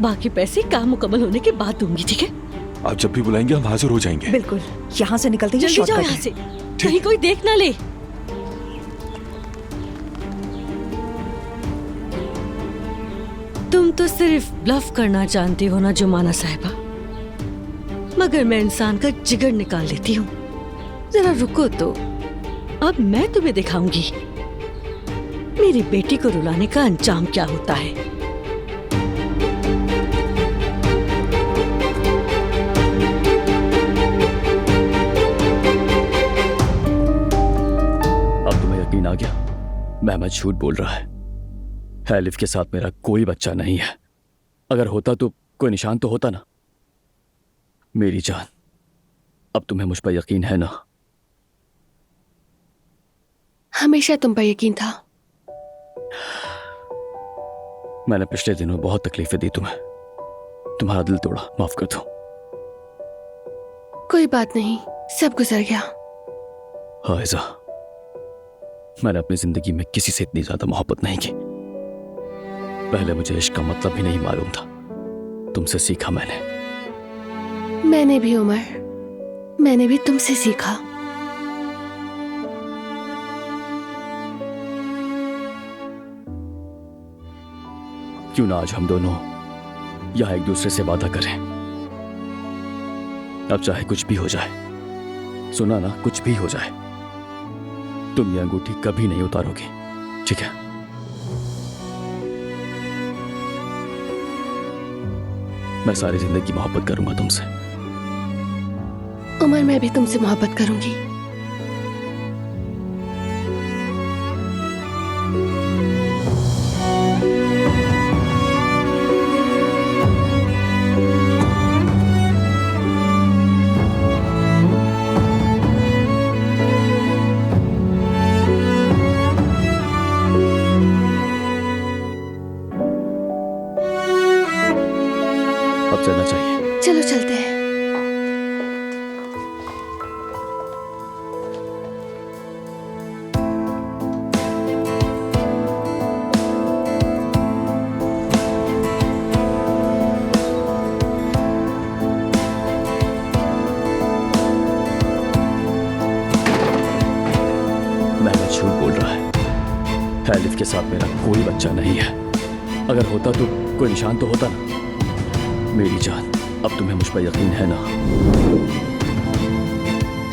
बाकी पैसे काम मुकम्मल होने के बाद दूंगी, ठीक है? आप जब भी बुलाएंगे हम हाजिर हो जाएंगे। बिल्कुल, यहाँ से निकलते ही जल्दी जाओ शॉर्टकट यहाँ है। से, कहीं कोई देख ना ले। तुम तो सिर्फ ब्लफ करना जानती हो ना जुमाना साहिबा, मगर मैं इंसान का जिगर निकाल लेती हूँ। जरा रुको तो, अब मैं तुम्हें दिखाऊंगी मेरी बेटी को रुलाने का अंजाम क्या होता है। यकीन आ गया, महमद झूठ बोल रहा है। एलिफ के साथ मेरा कोई बच्चा नहीं है। अगर होता तो कोई निशान तो होता ना। मेरी जान, अब तुम्हें मुझ पर यकीन है ना? हमेशा तुम पर यकीन था। मैंने पिछले दिनों बहुत तकलीफें दी तुम्हें, तुम्हारा दिल तोड़ा, माफ कर दो। कोई बात नहीं, सब गुजर गया। हाइजा, मैंने अपनी जिंदगी में किसी से इतनी ज्यादा मोहब्बत नहीं की। पहले मुझे इश्क का मतलब भी नहीं मालूम था, तुमसे सीखा मैंने भी उमर, मैंने भी तुमसे सीखा। क्यों ना आज हम दोनों यहाँ एक दूसरे से वादा करें। अब चाहे कुछ भी हो जाए, सुना ना, कुछ भी हो जाए, तुम ये अंगूठी कभी नहीं उतारोगे, ठीक है? मैं सारी जिंदगी मोहब्बत करूंगा तुमसे। उमर, मैं भी तुमसे मोहब्बत करूंगी। अब चलना चाहिए। चलो चलते हैं। महमद झूठ बोल रहा है। एलिफ के साथ मेरा कोई बच्चा नहीं है। अगर होता तो कोई निशान तो होता ना। मेरी जान, अब तुम्हें मुझ पर यकीन है ना?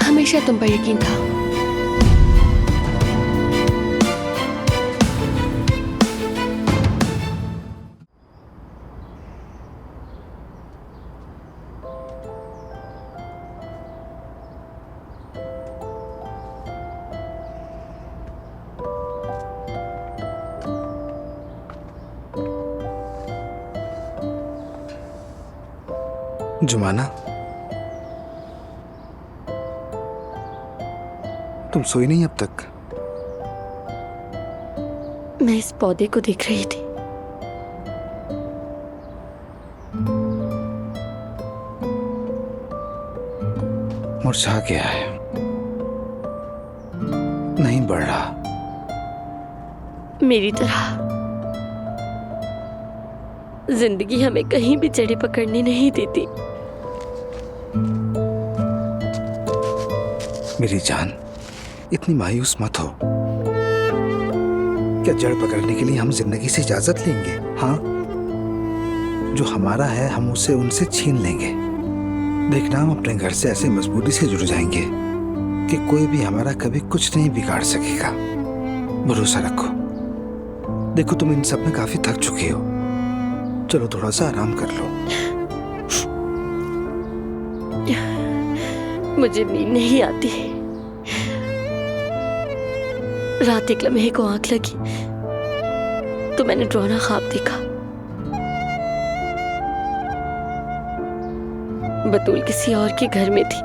हमेशा तुम पर यकीन था। जुमाना, तुम सोई नहीं अब तक? मैं इस पौधे को देख रही थी। मुरझा गया है, नहीं बढ़ रहा। मेरी तरह जिंदगी हमें कहीं भी जड़ें पकड़ने नहीं देती। मेरी जान, इतनी मायूस मत हो। क्या जड़ पकड़ने के लिए हम जिंदगी से इजाजत लेंगे? हाँ, जो हमारा है हम उसे उनसे छीन लेंगे। देखना, हम अपने घर से ऐसे मजबूती से जुड़ जाएंगे कि कोई भी हमारा कभी कुछ नहीं बिगाड़ सकेगा। भरोसा रखो। देखो, तुम इन सब में काफी थक चुके हो, चलो थोड़ा सा आराम कर लो। मुझे नींद नहीं आती। रात एक लम्हे को आंख लगी तो मैंने डरावना ख्वाब देखा। बतूल किसी और के घर में थी।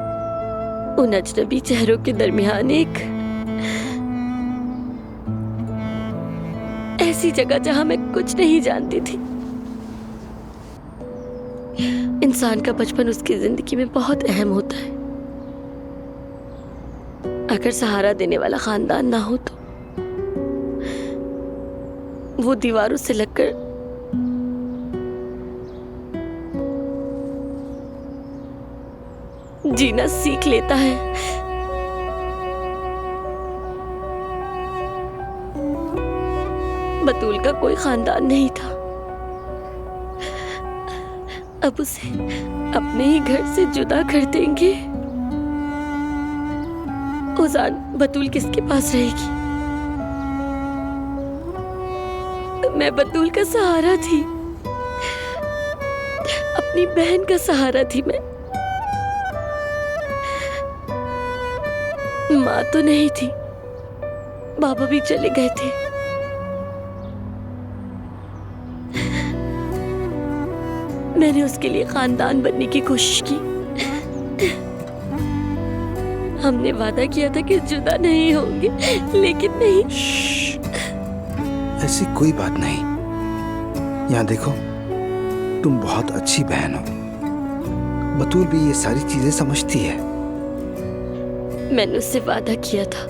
उन अजनबी चेहरों के दरमियान एक ऐसी जगह जहां मैं कुछ नहीं जानती थी। इंसान का बचपन उसकी जिंदगी में बहुत अहम होता है। अगर सहारा देने वाला खानदान ना हो तो वो दीवारों से लगकर जीना सीख लेता है। बतूल का कोई खानदान नहीं था। अब उसे अपने ही घर से जुदा कर देंगे। ओजान, बतूल किसके पास रहेगी? मैं बतूल का सहारा थी, अपनी बहन का सहारा थी मैं। माँ तो नहीं थी, बाबा भी चले गए थे। मैंने उसके लिए खानदान बनने की कोशिश की। हमने वादा किया था कि जुदा नहीं होंगे, लेकिन नहीं। ऐसी कोई बात नहीं। यहाँ देखो, तुम बहुत अच्छी बहन हो। बतूल भी ये सारी चीजें समझती है। मैंने उससे वादा किया था,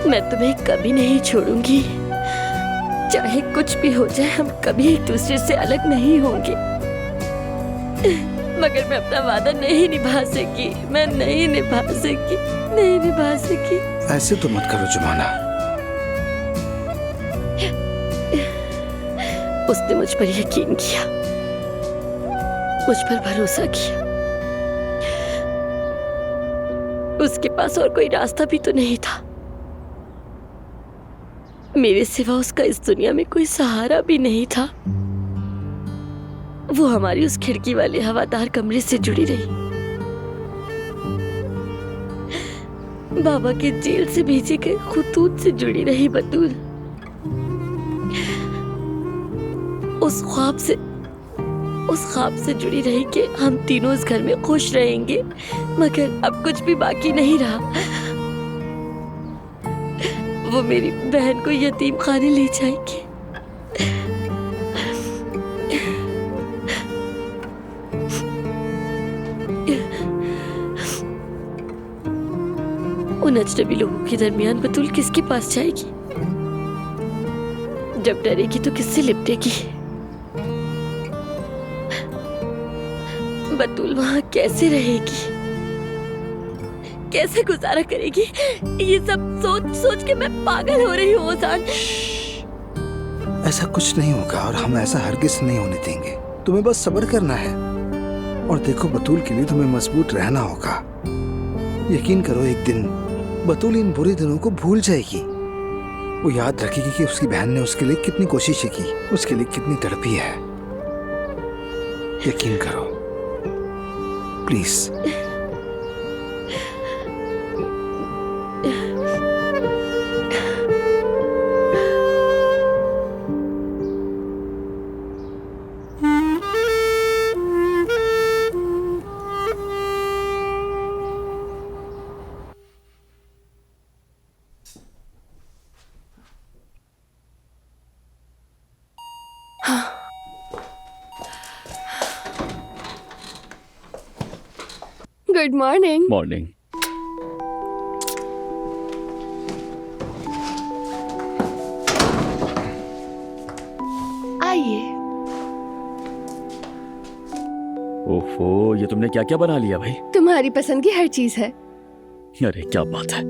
मैं तुम्हें कभी नहीं छोड़ूंगी। चाहे कुछ भी हो जाए, हम कभी एक दूसरे से अलग नहीं होंगे। मगर मैं अपना वादा नहीं निभा सकी। मैं नहीं निभा सकी, नहीं निभा सकी। ऐसे तो मत करो जुमाना। उसने मुझ पर यकीन किया, मुझ पर भरोसा किया। उसके पास और कोई रास्ता भी तो नहीं था। मेरे सिवा उसका इस दुनिया में कोई सहारा भी नहीं था। वो हमारी उस खिड़की वाले हवादार कमरे से जुड़ी रही। बाबा के जेल से भेजे गए खुतूत से जुड़ी रही बतूल। उस ख्वाब से जुड़ी रही कि हम तीनों इस घर में खुश रहेंगे। मगर अब कुछ भी बाकी नहीं रहा। वो मेरी बहन को यतीम खाने ले जाएंगे। उन अजनबी लोगों के दरमियान बतूल किसके पास जाएगी? जब डरेगी तो किससे लिपटेगी? बतूल वहां कैसे रहेगी? कैसे गुजारा करेगी? ये सब सोच सोच के मैं पागल हो रही हूँ ओजान। ऐसा कुछ नहीं होगा और हम ऐसा हरगिज नहीं होने देंगे। तुम्हें बस सब्र करना है। और देखो, बतूल के लिए तुम्हें मजबूत रहना होगा। यकीन करो, एक दिन बतूल इन बुरे दिनों को भूल जाएगी। वो याद रखेगी कि उसकी बहन ने उसके लिए कितनी कोशिशें की, उसके लिए कितनी तड़पी है। यकीन करो प्लीज। Good morning. मॉर्निंग। आइए। ओफो, ये तुमने क्या क्या बना लिया भाई? तुम्हारी पसंद की हर चीज है। अरे क्या बात है।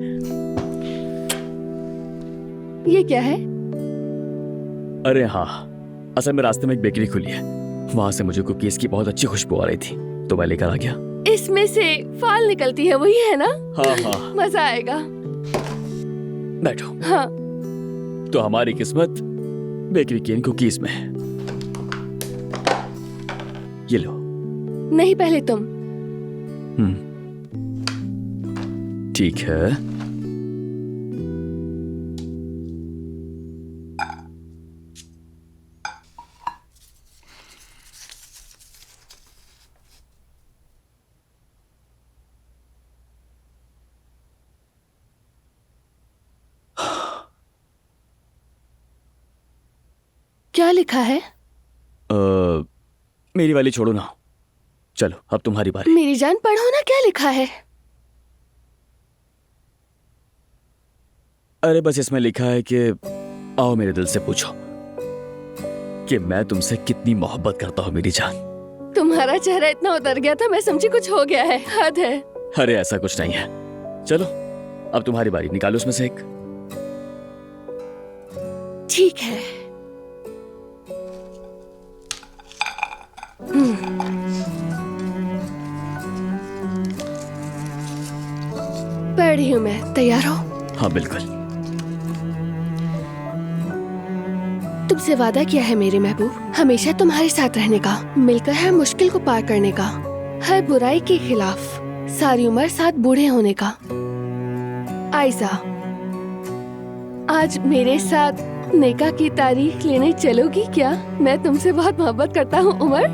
ये क्या है? अरे हाँ, असल में रास्ते में एक बेकरी खुली है, वहां से मुझे कुकीज की बहुत अच्छी खुशबू आ रही थी तो मैं लेकर आ गया। इसमें से फाल निकलती है, वही है ना? हाँ हाँ। मजा आएगा। बैठो। हाँ। तो हमारी किस्मत बेकरी की इन कुकीज में है। ये लो। नहीं, पहले तुम। ठीक है। क्या लिखा है? मेरी वाली छोड़ो ना, चलो अब तुम्हारी बारी। मेरी जान, पढ़ो ना, क्या लिखा है? अरे बस इसमें लिखा है कि आओ मेरे दिल से पूछो कि मैं तुमसे कितनी मोहब्बत करता हूँ मेरी जान। तुम्हारा चेहरा इतना उतर गया था, मैं समझी कुछ हो गया है। हद है। अरे ऐसा कुछ नहीं है। चलो अब तुम्हारी बारी, निकालो उसमें से एक। ठीक है। पढ़ी हूँ मैं, तैयार हो? हाँ बिल्कुल। तुमसे वादा किया है मेरे महबूब, हमेशा तुम्हारे साथ रहने का, मिलकर हर मुश्किल को पार करने का, हर बुराई के खिलाफ सारी उम्र साथ बूढ़े होने का। आयशा, आज मेरे साथ निकाह की तारीख लेने चलोगी क्या? मैं तुमसे बहुत मोहब्बत करता हूँ उमर।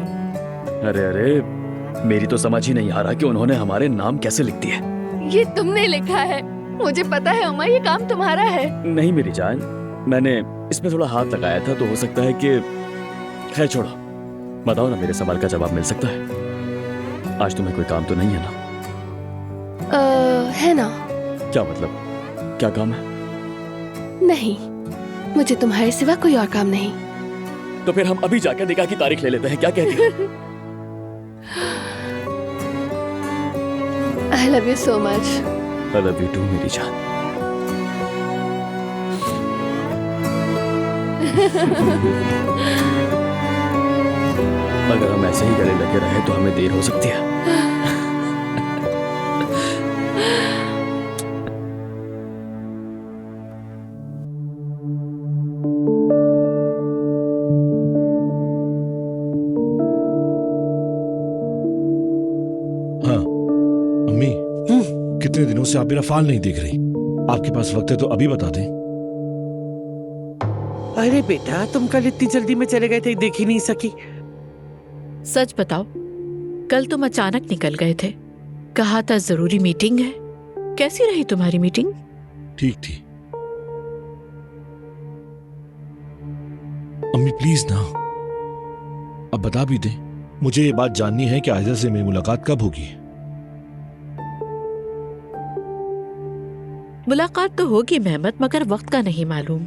अरे अरे, मेरी तो समझ ही नहीं आ रहा कि उन्होंने हमारे नाम कैसे लिख दिए। ये तुमने लिखा है, मुझे पता है उमर, ये काम तुम्हारा है। नहीं मेरी जान, मैंने इसमें थोड़ा हाथ लगाया था, तो हो सकता है कि... खैर छोड़ो, बताओ ना, मेरे सवाल का जवाब मिल सकता है। आज तुम्हें कोई काम तो नहीं है ना? है ना। क्या मतलब, क्या काम है? नहीं, मुझे तुम्हारे सिवा कोई और काम नहीं। तो फिर हम अभी जाकर निकाह की तारीख ले लेते हैं, क्या कहती हो? I love you so much. I love you too मेरी जान। अगर हम ऐसे ही गले लगे रहे तो हमें देर हो सकती है। कितने दिनों से आप मेरा फाल नहीं देख रही। आपके पास वक्त है तो अभी बता दें। अरे बेटा, तुम कल इतनी जल्दी में चले गए थे, देख ही नहीं सकी। सच बताओ, कल तुम अचानक निकल गए थे, कहा था जरूरी मीटिंग है। कैसी रही तुम्हारी मीटिंग? ठीक थी। अम्मी प्लीज ना, अब बता भी दें। मुझे ये बात जाननी है कि आयजा से मेरी मुलाकात कब होगी। मुलाकात तो होगी मेहमत, मगर वक्त का नहीं मालूम।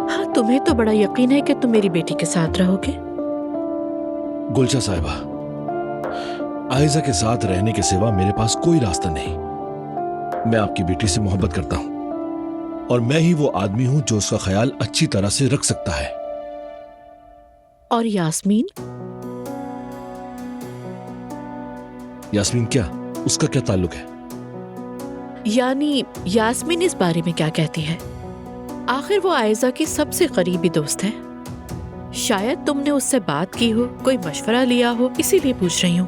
हाँ, तुम्हें तो बड़ा यकीन है कि तुम मेरी बेटी के साथ रहोगे। गुलशा साहिबा, आयजा के साथ रहने के सिवा मेरे पास कोई रास्ता नहीं। मैं आपकी बेटी से मोहब्बत करता हूं और मैं ही वो आदमी हूं जो उसका ख्याल अच्छी तरह से रख सकता है। और यास्मीन? यास्मीन क्या, उसका क्या ताल्लुक है? यानी यास्मीन इस बारे में क्या कहती है? आखिर वो आयजा की सबसे करीबी दोस्त है। शायद तुमने उससे बात की हो, कोई मशवरा लिया हो, इसीलिए पूछ रही हूँ।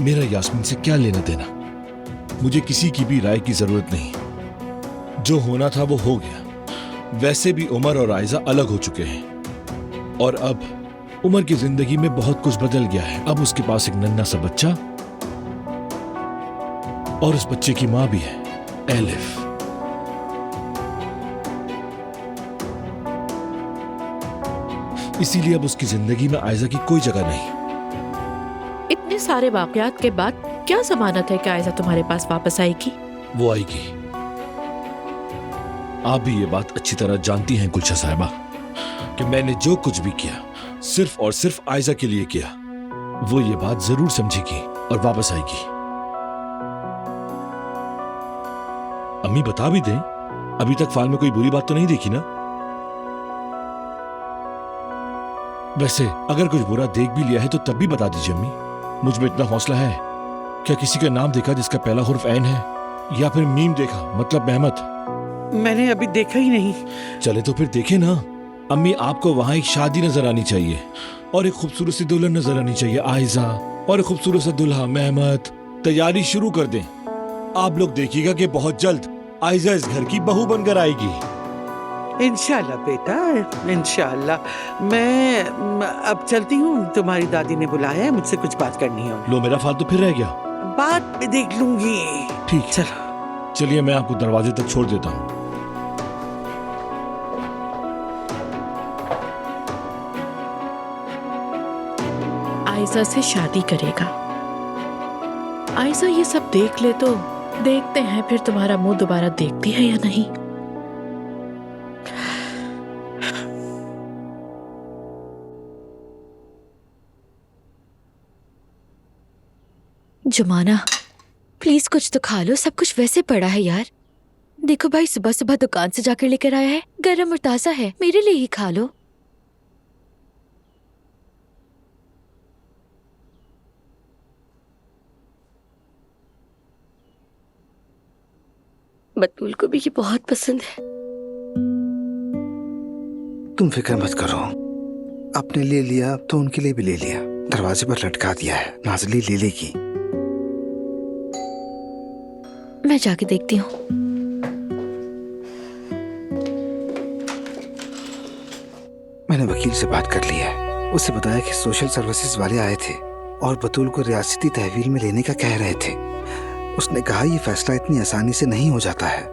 मेरा यास्मीन से क्या लेना देना? मुझे किसी की भी राय की जरूरत नहीं। जो होना था वो हो गया। वैसे भी उमर और आयजा अलग हो चुके हैं और अब उमर की जिंदगी में बहुत कुछ बदल गया है। अब उसके पास एक नन्हा सा बच्चा और उस बच्चे की मां भी है, एलिफ। इसीलिए अब उसकी जिंदगी में आयजा की कोई जगह नहीं। इतने सारे वाकयात के बाद क्या जमानत है कि आयजा तुम्हारे पास वापस आएगी? वो आएगी। आप भी ये बात अच्छी तरह जानती हैं गुलशा साहिबा कि मैंने जो कुछ भी किया सिर्फ और सिर्फ आयजा के लिए किया। वो ये बात जरूर समझेगी और वापस आएगी। अम्मी बता भी दें, अभी तक फाइल में कोई बुरी बात तो नहीं देखी ना? वैसे अगर कुछ बुरा देख भी लिया है तो तब भी बता दीजिए अम्मी। मुझ में इतना हौसला है। क्या किसी का नाम देखा जिसका पहला हुर्फ ऐन है, या फिर मीम देखा मतलब मेहमत? मैंने अभी देखा ही नहीं। चले तो फिर देखे ना। अम्मी आपको वहाँ एक शादी नजर आनी चाहिए और एक खूबसूरत सी दुल्हन नजर आनी चाहिए आयजा, और एक खूबसूरत सा दुल्हा मेहमत। तैयारी शुरू कर दें। आप लोग देखिएगा कि बहुत जल्द आयजा इस घर की बहू बनकर आएगी। इंशाल्लाह बेटा, इंशाल्लाह। मैं अब चलती हूँ, तुम्हारी दादी ने बुलाया है, मुझसे कुछ बात करनी है। लो मेरा फालतू फिर रह गया। बात में देख लूंगी। ठीक, चलो चलिए मैं आपको दरवाजे तक छोड़ देता हूँ। आयजा से शादी करेगा। आयजा ये सब देख ले तो देखते हैं फिर तुम्हारा मुंह दोबारा देखती है या नहीं। जुमाना प्लीज कुछ तो खा लो, सब कुछ वैसे पड़ा है यार। देखो भाई सुबह सुबह दुकान से जाकर लेकर आया है, गरम और ताजा है, मेरे लिए ही खा लो। बतूल को भी ये बहुत पसंद है। तुम फिक्र मत करो, अपने लिए लिया तो उनके लिए भी ले लिया। दरवाजे पर लटका दिया है, नाज़ली ले लेगी। मैं जाके देखती हूँ। मैंने वकील से बात कर ली है। उसे बताया कि सोशल सर्विसेज वाले आए थे और बतूल को रियासती तहवील में लेने का कह रहे थे। उसने कहा ये फैसला इतनी आसानी से नहीं हो जाता है।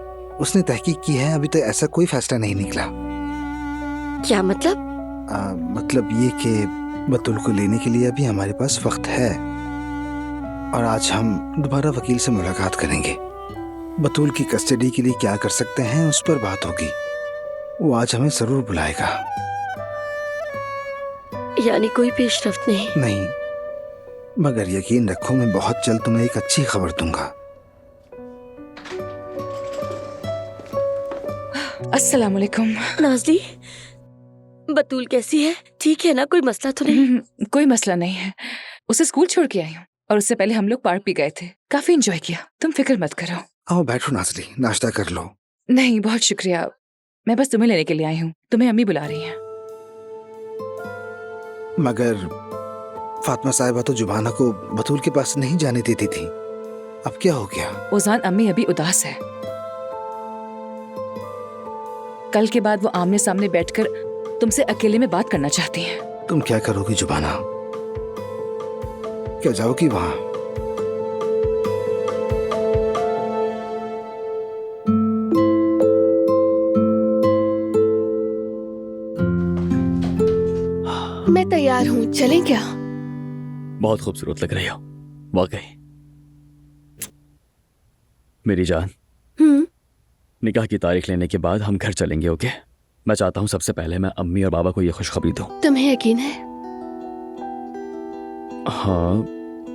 उसने तहकीक की है, अभी तक ऐसा कोई फैसला नहीं निकला। क्या मतलब? मतलब ये कि बतूल को लेने के लिए अभी हमारे पास वक्त है और आज हम दोबारा वकील से मुलाकात करेंगे। बतूल की कस्टडी के लिए क्या कर सकते हैं उस पर बात होगी। वो आज हमें जरूर बुलाएगा। यानी कोई पेशरफ्त नहीं? नहीं, मगर यकीन रखो मैं बहुत जल्द तुम्हें एक अच्छी खबर दूंगा। अस्सलाम वालेकुम। नाज़ली, बतूल कैसी है? ठीक है ना? कोई मसला तो नहीं? कोई मसला नहीं है। उसे स्कूल छोड़ के आई हूँ और उससे पहले हम लोग पार्क भी गए थे, काफी एंजॉय किया। तुम फिक्र मत करो। आओ बैठो नाज़ली, नाश्ता कर लो। नहीं बहुत शुक्रिया, मैं बस तुम्हें लेने के लिए आई हूँ। तुम्हें अम्मी बुला रही हैं। मगर फातिमा साहिबा तो जुबाना को बतूल के पास नहीं जाने देती थी, अब क्या हो गया? ओजान अम्मी अभी उदास है। कल के बाद वो आमने सामने बैठकर तुमसे अकेले में बात करना चाहती हैं। तुम क्या करोगी जुबाना? क्या जाओगी वहां? मैं तैयार हूँ, चलें क्या? बहुत खूबसूरत लग रही हो, वाकई। मेरी जान, निकाह की तारीख लेने के बाद हम घर चलेंगे, ओके? मैं चाहता हूँ सबसे पहले मैं अम्मी और बाबा को ये खुशखबरी दूँ। तुम्हें यकीन है? हाँ,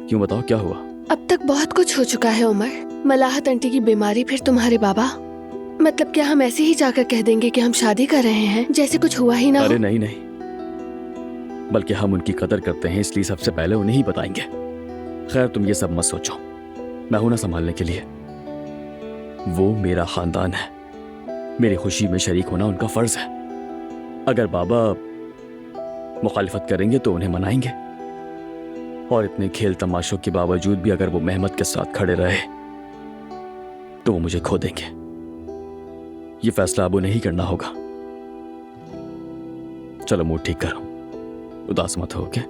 क्यों, बताओ क्या हुआ? अब तक बहुत कुछ हो चुका है उमर। मलाहत आंटी की बीमारी, फिर तुम्हारे बाबा। मतलब क्या हम ऐसे ही जाकर कह देंगे कि हम शादी कर रहे हैं, जैसे कुछ हुआ ही ना हो? अरे नहीं नहीं, बल्कि हम उनकी कदर करते हैं, इसलिए सबसे पहले उन्हें ही बताएंगे। खैर तुम ये सब मत सोचो, मैं हूं ना संभालने के लिए। वो मेरा खानदान है, मेरी खुशी में शरीक होना उनका फर्ज है। अगर बाबा मुखालिफत करेंगे तो उन्हें मनाएंगे, और इतने खेल तमाशों के बावजूद भी अगर वो मेहमत के साथ खड़े रहे तो वो मुझे खो देंगे। ये फैसला अब उन्हें ही करना होगा। चलो मूड ठीक करो, उदास मत हो, क्या?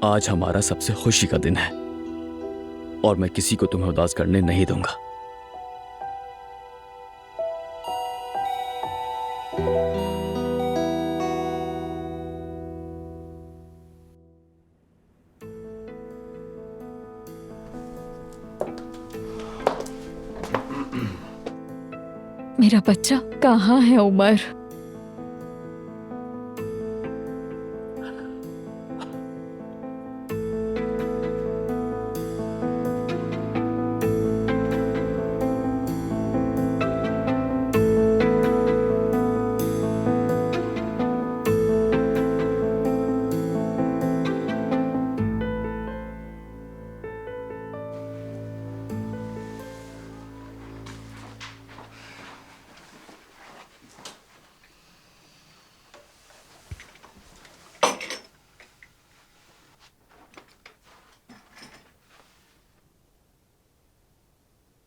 आज हमारा सबसे खुशी का दिन है और मैं किसी को तुम्हें उदास करने नहीं दूंगा। मेरा बच्चा कहाँ है उमर?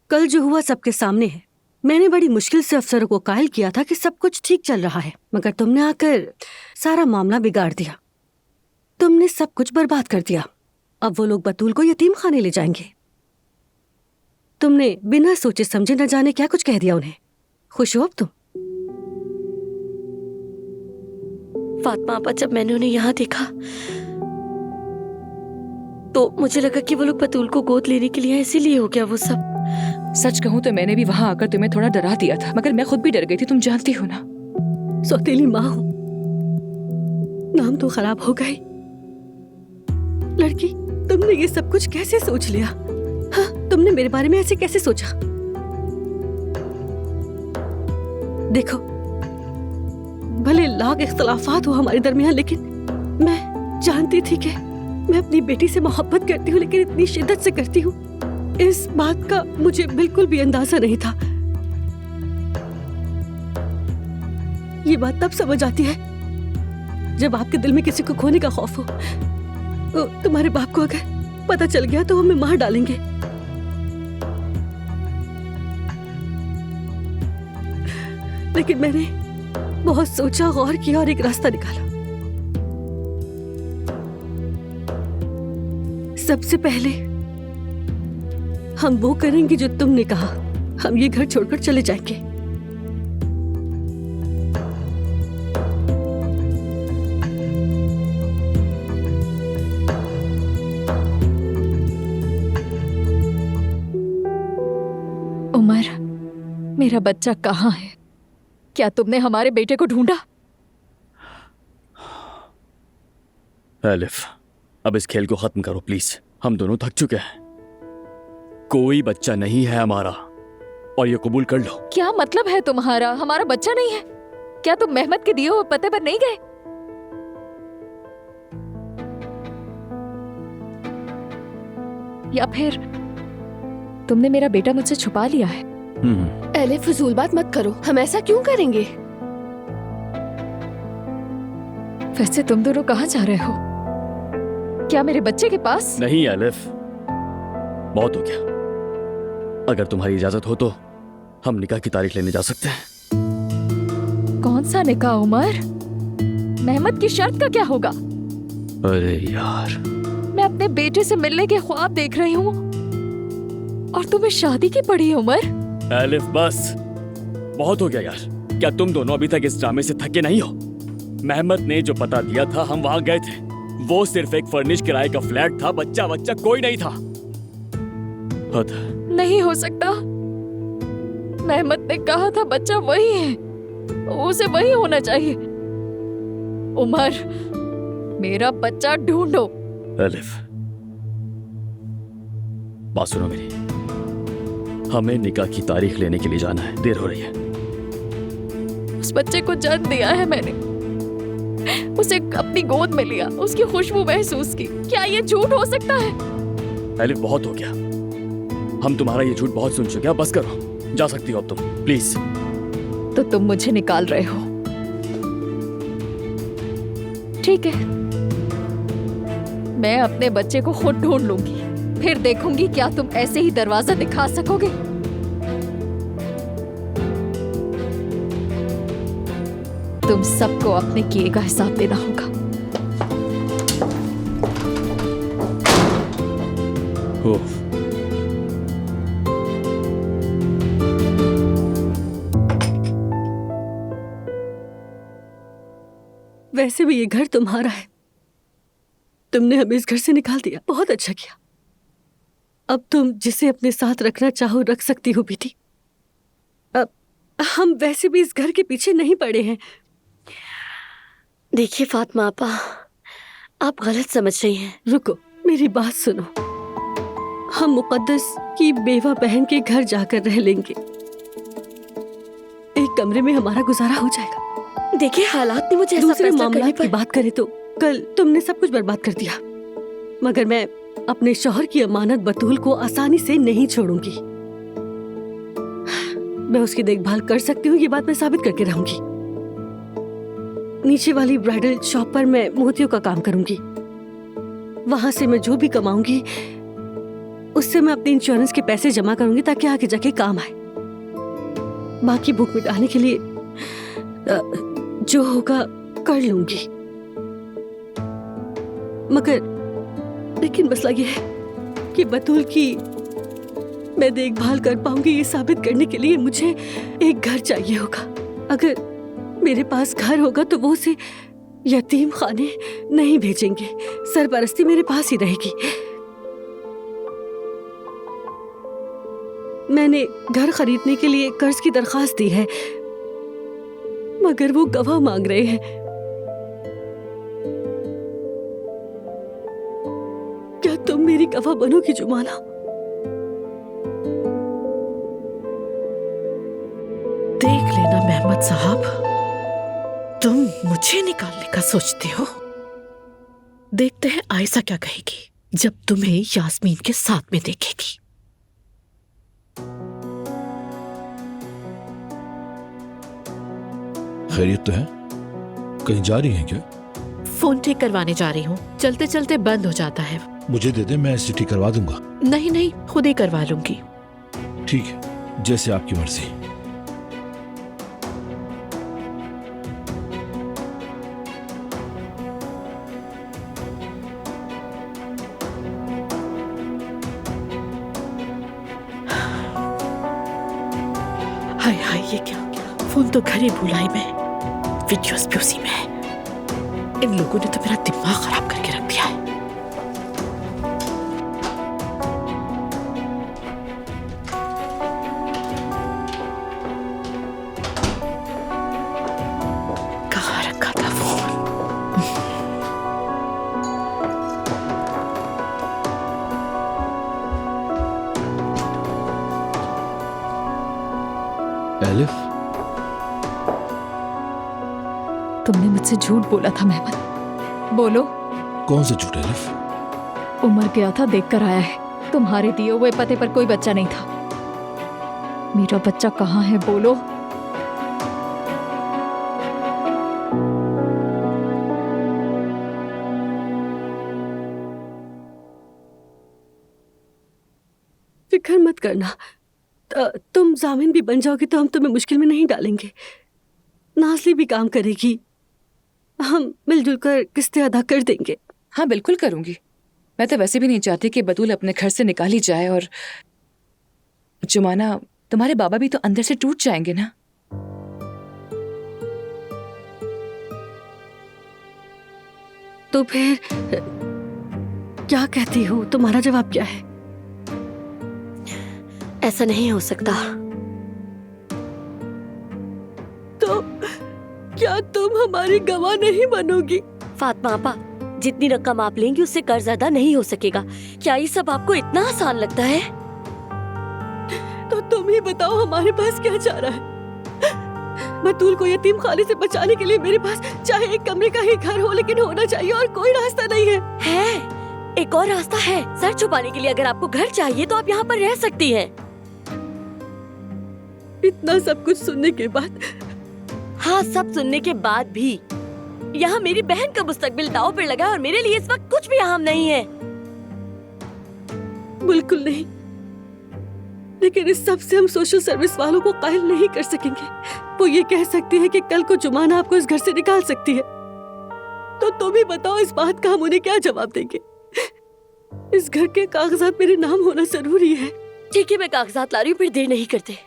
कल जो हुआ सबके सामने है। मैंने बड़ी मुश्किल से अफसरों को कायल किया था कि सब कुछ ठीक चल रहा है, मगर तुमने आकर सारा मामला बिगाड़ दिया। तुमने सब कुछ बर्बाद कर दिया। अब वो लोग बतूल को यतीम खाने ले जाएंगे। तुमने बिना सोचे समझे न जाने क्या कुछ कह दिया उन्हें। खुश हो अब तुम? फातिमा आपा, जब मैंने उन्हें यहाँ देखा तो मुझे लगा कि वो लोग बतूल को गोद लेने के लिए आए, इसीलिए हो गया वो सब। सच कहूँ तो मैंने भी वहां आकर तुम्हें थोड़ा डरा दिया था, मगर मैं खुद भी डर गई थी, तुम जानती हो ना। सौतेली माँ हूं, नाम तो खराब हो गए। लड़की, तुमने ये सब कुछ कैसे सोच लिया? हाँ, तुमने मेरे बारे में ऐसे कैसे सोचा? देखो, भले लाख इख्तलाफात हो हमारे दरमियान, लेकिन मैं जानती थी कि मैं अपनी बेटी से मोहब्बत करती हूँ, लेकिन इतनी शिद्दत से करती हूँ, इस बात का मुझे बिल्कुल भी अंदाजा नहीं था। ये बात तब समझ आती है जब आपके दिल में किसी को खोने का खौफ हो। तुम्हारे बाप को अगर पता चल गया तो हमें मार डालेंगे। लेकिन मैंने बहुत सोचा, गौर किया और एक रास्ता निकाला। सबसे पहले हम वो करेंगे जो तुमने कहा। हम ये घर छोड़कर चले जाएंगे। उमर, मेरा बच्चा कहाँ है? क्या तुमने हमारे बेटे को ढूंढा? एलिफ, अब इस खेल को खत्म करो प्लीज। हम दोनों थक चुके हैं। कोई बच्चा नहीं है हमारा, और ये कबूल कर लो। क्या मतलब है तुम्हारा? हमारा बच्चा नहीं है? क्या तुम मेहमत के दिए हुए पते पर नहीं गए? या फिर तुमने मेरा बेटा मुझसे छुपा लिया है? एले, फजूल बात मत करो। हम ऐसा क्यों करेंगे? वैसे तुम दोनों कहाँ जा रहे हो? क्या मेरे बच्चे के पास? नहीं एलिफ, बहुत हो गया। अगर तुम्हारी इजाजत हो तो हम निकाह की तारीख लेने जा सकते हैं। कौन सा निकाह उमर? मेहमत की शर्त का क्या होगा? अरे यार, मैं अपने बेटे से मिलने के ख्वाब देख रही हूँ और तुम्हें शादी की पड़ी है उमर। एलिफ बस, बहुत हो गया यार। क्या तुम दोनों अभी तक इस ड्रामे से थके नहीं हो? मेहमत ने जो पता दिया था, हम वहां गए थे। वो सिर्फ एक फर्निश किराए का फ्लैट था। बच्चा कोई नहीं था। हद। नहीं हो सकता। मेहमत ने कहा था बच्चा वही है, उसे वही होना चाहिए। उमर, मेरा बच्चा ढूंढो। एलिफ, बात सुनो मेरी। हमें निकाह की तारीख लेने के लिए जाना है, देर हो रही है। उस बच्चे को जन्म दिया है मैंने, उसे अपनी गोद में लिया, उसकी खुशबू महसूस की। क्या ये झूठ हो सकता है? एलिफ, बहुत हो गया। हम तुम्हारा ये झूठ बहुत सुन चुके हैं। बस करो, जा सकती हो अब तुम, प्लीज। तो तुम मुझे निकाल रहे हो? ठीक है, मैं अपने बच्चे को खुद ढूंढ लूंगी, फिर देखूंगी क्या तुम ऐसे ही दरवाजा दिखा सकोगे। तुम सबको अपने किए का हिसाब देना होगा। वैसे भी ये घर तुम्हारा है। तुमने हमें इस घर से निकाल दिया, बहुत अच्छा किया। अब तुम जिसे अपने साथ रखना चाहो रख सकती हो बेटी। अब हम वैसे भी इस घर के पीछे नहीं पड़े हैं। देखिए फातिमा आपा, आप गलत समझ रही हैं। रुको, मेरी बात सुनो। हम मुकद्दस की बेवा बहन के घर जाकर रह लेंगे। एक कमरे में हमारा गुजारा हो जाएगा। देखिए, हालात ने मुझे ऐसा दूसरे फैसला मामला करने की बात करें तो कल तुमने सब कुछ बर्बाद कर दिया, मगर मैं अपने शौहर की अमानत बतूल को आसानी से नहीं छोड़ूंगी। मैं उसकी देखभाल कर सकती हूँ, ये बात मैं साबित करके रहूंगी। नीचे वाली ब्राइडल शॉप पर मैं मोतियों का काम करूंगी। वहां से मैं जो भी कमाऊंगी उससे मैं अपने इंश्योरेंस के पैसे जमा करूंगी ताकि आगे जाके काम आए। बाकी भूख मिटाने के लिए जो होगा कर लूंगी। मगर लेकिन मसला ये है कि बतूल की मैं देखभाल कर पाऊंगी, ये साबित करने के लिए मुझे एक घर चाहिए होगा। अगर मेरे पास घर होगा तो वो उसे यतीम खाने नहीं भेजेंगे, सरपरस्ती मेरे पास ही रहेगी। मैंने घर खरीदने के लिए कर्ज की दरखास्त दी है, मगर वो गवाह मांग रहे हैं। क्या तुम मेरी गवाह बनोगी जुमाना? देख लेना मेहमद साहब, तुम मुझे निकालने का सोचते हो। देखते हैं आयशा क्या कहेगी जब तुम्हें यास्मीन के साथ में देखेगी। खैरियत तो है? कहीं जा रही हैं क्या? फोन ठीक करवाने जा रही हूँ, चलते चलते बंद हो जाता है। मुझे दे दे, मैं इसे ठीक करवा दूंगा। नहीं नहीं, खुद ही करवा लूंगी। ठीक है, जैसे आपकी मर्जी। हाय हाय, ये क्या? फोन तो घर ही भुलाई में, वीडियोस भी उसी में है। इन लोगों ने तो मेरा दिमाग खराब करके रख दिया है। कहाँ रखा था फोन? एलिफ, तुमने मुझसे झूठ बोला था मेहमद। बोलो। कौन सा झूठ एलिफ? उमर गया था, देख कर आया है। तुम्हारे दिए हुए पते पर कोई बच्चा नहीं था। मेरा बच्चा कहाँ है, बोलो। फिक्र मत करना, तुम जामिन भी बन जाओगी तो हम तुम्हें मुश्किल में नहीं डालेंगे। नाज़ली भी काम करेगी, हम मिलजुल कर किस्तें अदा कर देंगे। हाँ बिल्कुल करूंगी। मैं तो वैसे भी नहीं चाहती कि बतूल अपने घर से निकाली जाए, और जुमाना, तुम्हारे बाबा भी तो अंदर से टूट जाएंगे ना। तो फिर क्या कहती हो, तुम्हारा जवाब क्या है? ऐसा नहीं हो सकता। तो क्या तुम हमारी गवाह नहीं बनोगी? फातिमा आपा, जितनी रकम आप लेंगी उससे कर्ज अदा नहीं हो सकेगा। क्या ये सब आपको इतना आसान लगता है? तो तुम ही बताओ, हमारे पास क्या चारा है? बतूल को यतीम खाने से बचाने के लिए मेरे पास चाहे एक कमरे का ही घर हो, लेकिन होना चाहिए, और कोई रास्ता नहीं है। एक और रास्ता है, सर छुपाने के लिए। अगर आपको घर चाहिए तो आप यहाँ पर रह सकती हैं। इतना सब कुछ सुनने के बाद? हाँ, सब सुनने के बाद भी यहाँ मेरी बहन का मुस्तकबिल दांव पर लगा, और मेरे लिए इस वक्त कुछ भी अहम नहीं है। बिल्कुल नहीं, लेकिन इस सब से हम सोशल सर्विस वालों को कायल नहीं कर सकेंगे। वो ये कह सकती है कि कल को जुमाना आपको इस घर से निकाल सकती है। तो तुम ही बताओ, इस बात का हम उन्हें क्या जवाब देंगे? इस घर के कागजात मेरे नाम होना जरूरी है। ठीक है, मैं कागजात ला रही हूँ, फिर देर नहीं करते।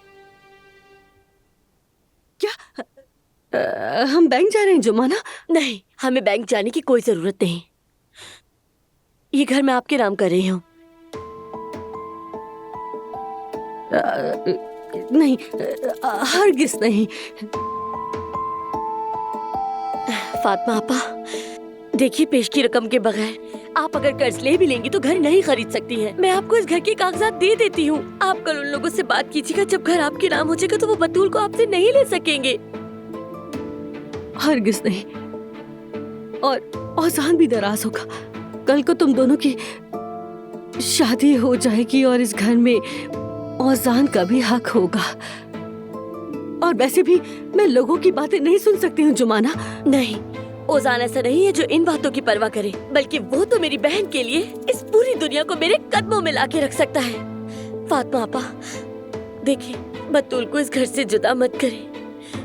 क्या हम बैंक जा रहे हैं जुमाना? नहीं, हमें बैंक जाने की कोई जरूरत नहीं। ये घर मैं आपके नाम कर रही हूँ। नहीं, हरगिज़ नहीं। फातिमा आपा, देखिए, पेश की रकम के बगैर आप अगर कर्ज ले भी लेंगी तो घर नहीं खरीद सकती हैं। मैं आपको इस घर के कागजात दे देती हूँ। आप कल उन लोगों से बात कीजिएगा, जब घर आपके नाम हो जाएगा तो वो बतूल को आपसे नहीं ले सकेंगे। हरगिज़ नहीं, और औजान भी नाराज होगा। कल को तुम दोनों की शादी हो जाएगी और इस घर में औजान का भी हक होगा। और वैसे भी मैं लोगों की बातें नहीं सुन सकती हूँ जुमाना। नहीं, ओजान ऐसा नहीं है जो इन बातों की परवाह करे, बल्कि वो तो मेरी बहन के लिए इस पूरी दुनिया को मेरे कदमों में लाके रख सकता है। फातिमा आपा, देखिए बतूल को इस घर से जुदा मत करें।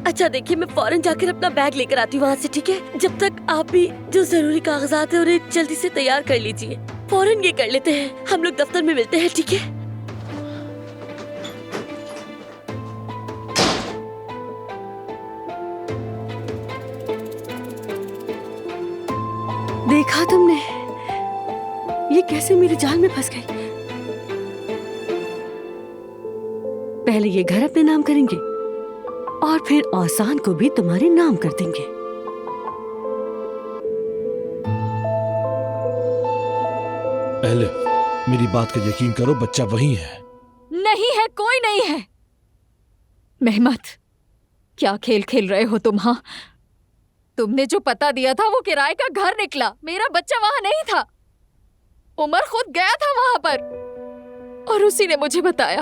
अच्छा देखिए, मैं फौरन जाकर अपना बैग लेकर आती हूँ वहाँ से, ठीक है? जब तक आप भी जो जरूरी कागजात है उन्हें जल्दी से तैयार कर लीजिए। फौरन ये कर लेते हैं, हम लोग दफ्तर में मिलते हैं, ठीक है? देखा तुमने, ये कैसे मेरे जाल में फंस गई। पहले ये घर अपने नाम करेंगे और फिर औसान को भी तुम्हारे नाम कर देंगे। पहले मेरी बात का यकीन करो, बच्चा वही है। नहीं है, कोई नहीं है। मेहमत, क्या खेल खेल रहे हो तुम? हाँ, तुमने जो पता दिया था वो किराए का घर निकला। मेरा बच्चा वहां नहीं था। उमर खुद गया था वहां पर और उसी ने मुझे बताया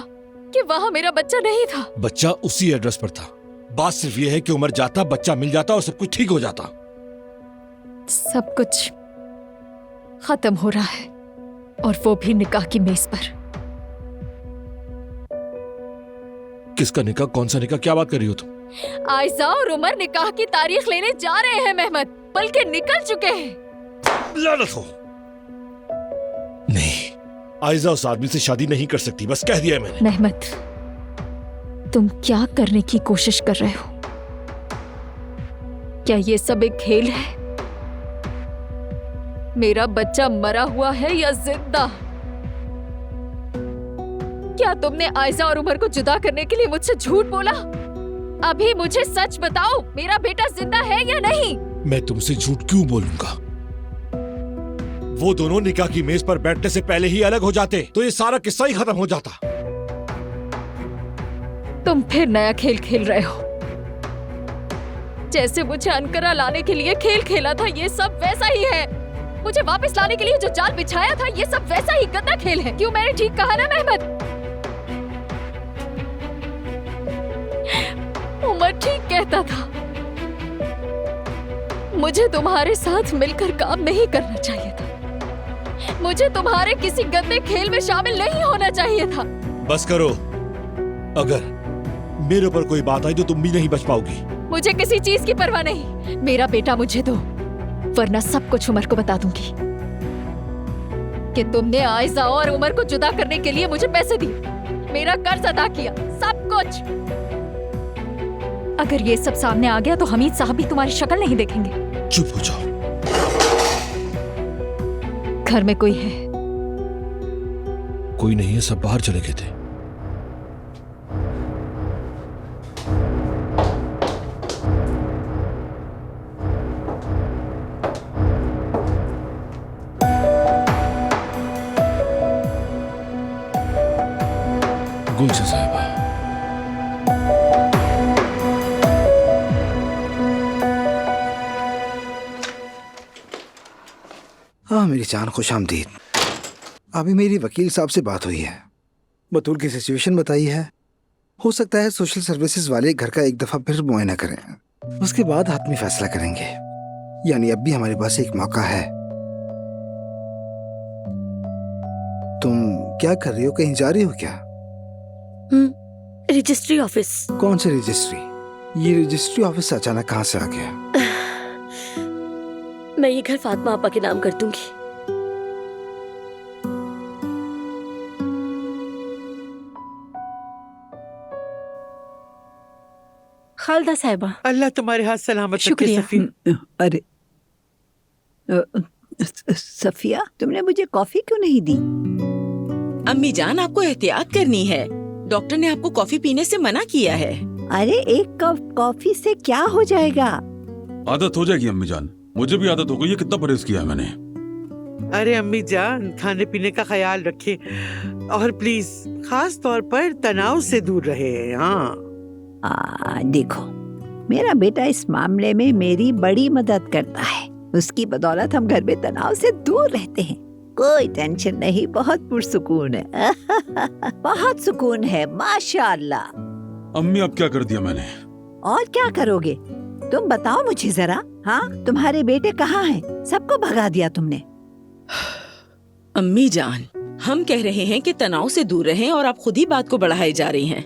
कि वहां मेरा बच्चा नहीं था। बच्चा उसी एड्रेस पर था। बात सिर्फ ये है कि उमर जाता, बच्चा मिल जाता और सब कुछ ठीक हो जाता। सब कुछ खत्म हो रहा है और वो भी निकाह की मेज पर। किसका निकाह? कौन सा निकाह? क्या बात कर रही हो तुम? आयजा और उमर निकाह की तारीख लेने जा रहे हैं मेहमत, बल्कि निकल चुके हैं। लानत हो। नहीं, आयजा उस आदमी से शादी नहीं कर सकती, बस कह दिया है मैंने। मेहमत, तुम क्या करने की कोशिश कर रहे हो? क्या ये सब एक खेल है? मेरा बच्चा मरा हुआ है या जिंदा? क्या तुमने आयजा और उमर को जुदा करने के लिए मुझसे झूठ बोला? अभी मुझे सच बताओ, मेरा बेटा जिंदा है या नहीं? मैं तुमसे झूठ क्यों बोलूंगा? वो दोनों निकाह की मेज पर बैठने से पहले ही अलग हो जाते तो ये सारा किस्सा ही खत्म हो जाता। तुम फिर नया खेल खेल रहे हो। जैसे मुझे अनकरा लाने के लिए खेल खेला था, ये सब वैसा ही है। मुझे वापस लाने के लिए जो जाल बिछाया था, ये सब वैसा ही गंदा खेल है। क्यों, मैंने ठीक कहा ना मेहमत? उमर ठीक कहता था। मुझे तुम्हारे साथ मिलकर काम नहीं करना चाहिए था। मुझे तुम्हारे किसी गंदे खेल में शामिल नहीं होना चाहिए था। बस करो। अगर मेरे ऊपर कोई बात आई तो तुम भी नहीं बच पाओगी। मुझे किसी चीज की परवाह नहीं। मेरा बेटा मुझे दो, वरना सब कुछ उमर को बता दूंगी कि तुमने आयजा और उमर को जुदा करने के लिए मुझे पैसे दिए, मेरा कर्ज अदा किया, सब कुछ। अगर ये सब सामने आ गया तो हमीद साहब भी तुम्हारी शक्ल नहीं देखेंगे। चुप हो जाओ। घर में कोई है? कोई नहीं है, सब बाहर चले गए थे। गुलशन साहिबा, हाँ मेरी जान, खुश आमदीद। अभी मेरी वकील साहब से बात हुई है, बतूल की सिचुएशन बताई है। हो सकता है सोशल सर्विसेज वाले घर का एक दफा फिर मुआयना करें, उसके बाद हाथमी फैसला करेंगे। यानी अब भी हमारे पास एक मौका है। तुम क्या कर रही हो? कहीं जा रही हो क्या? Registry office. कौन से रजिस्ट्री? ये रजिस्ट्री ऑफिस अचानक कहाँ से आ गया? मैं ये घर फातिमा आपा के नाम कर दूंगी। खालदा साहिबा, अल्लाह तुम्हारे हाथ सलामत रखे। शुक्रिया। सफी, अरे सफिया, तुमने मुझे कॉफी क्यों नहीं दी? अम्मी जान, आपको एहतियात करनी है। डॉक्टर ने आपको कॉफी पीने से मना किया है। अरे एक कप कॉफी से क्या हो जाएगा? आदत हो जाएगी अम्मी जान, मुझे भी आदत हो गई है। कितना परहेज किया है मैंने। अरे अम्मी जान, खाने पीने का ख्याल रखें और प्लीज खास तौर पर तनाव से दूर रहे। हाँ देखो, मेरा बेटा इस मामले में मेरी बड़ी मदद करता है। उसकी बदौलत हम घर में तनाव से दूर रहते हैं। कोई टेंशन नहीं, बहुत पुरसुकून है। बहुत सुकून है, माशाअल्लाह। अम्मी अब क्या कर दिया मैंने? और क्या करोगे? तुम बताओ मुझे जरा, हाँ तुम्हारे बेटे कहाँ हैं? सबको भगा दिया तुमने। अम्मी जान, हम कह रहे हैं कि तनाव से दूर रहें और आप खुद ही बात को बढ़ाए जा रही हैं।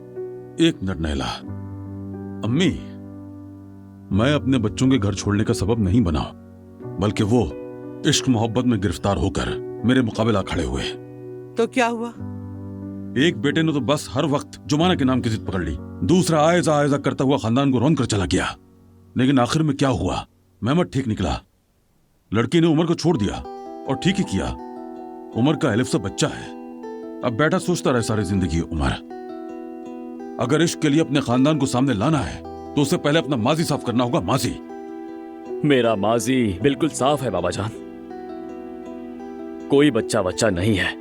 एक मिनट नैला, अम्मी, मैं अपने बच्चों के घर छोड़ने का सबब नहीं बना, बल्कि वो इश्क मोहब्बत में गिरफ्तार होकर मेरे मुकाबला खड़े हुए। तो क्या हुआ? एक बेटे ने तो बस हर वक्त जुमाना के नाम की जिद पकड़ ली, दूसरा आयजा आयजा करता हुआ खानदान को रौंद कर चला गया। लेकिन आखिर में क्या हुआ? मेहमद ठीक निकला। लड़की ने उमर को छोड़ दिया और ठीक ही किया। उमर का एलिफ से बच्चा है। अब बेटा सोचता रहे सारी जिंदगी उमर। अगर इश्क के लिए अपने खानदान को सामने लाना है तो उससे पहले अपना माजी साफ करना होगा। माजी, मेरा माजी बिल्कुल साफ है बाबा जान। कोई बच्चा नहीं है।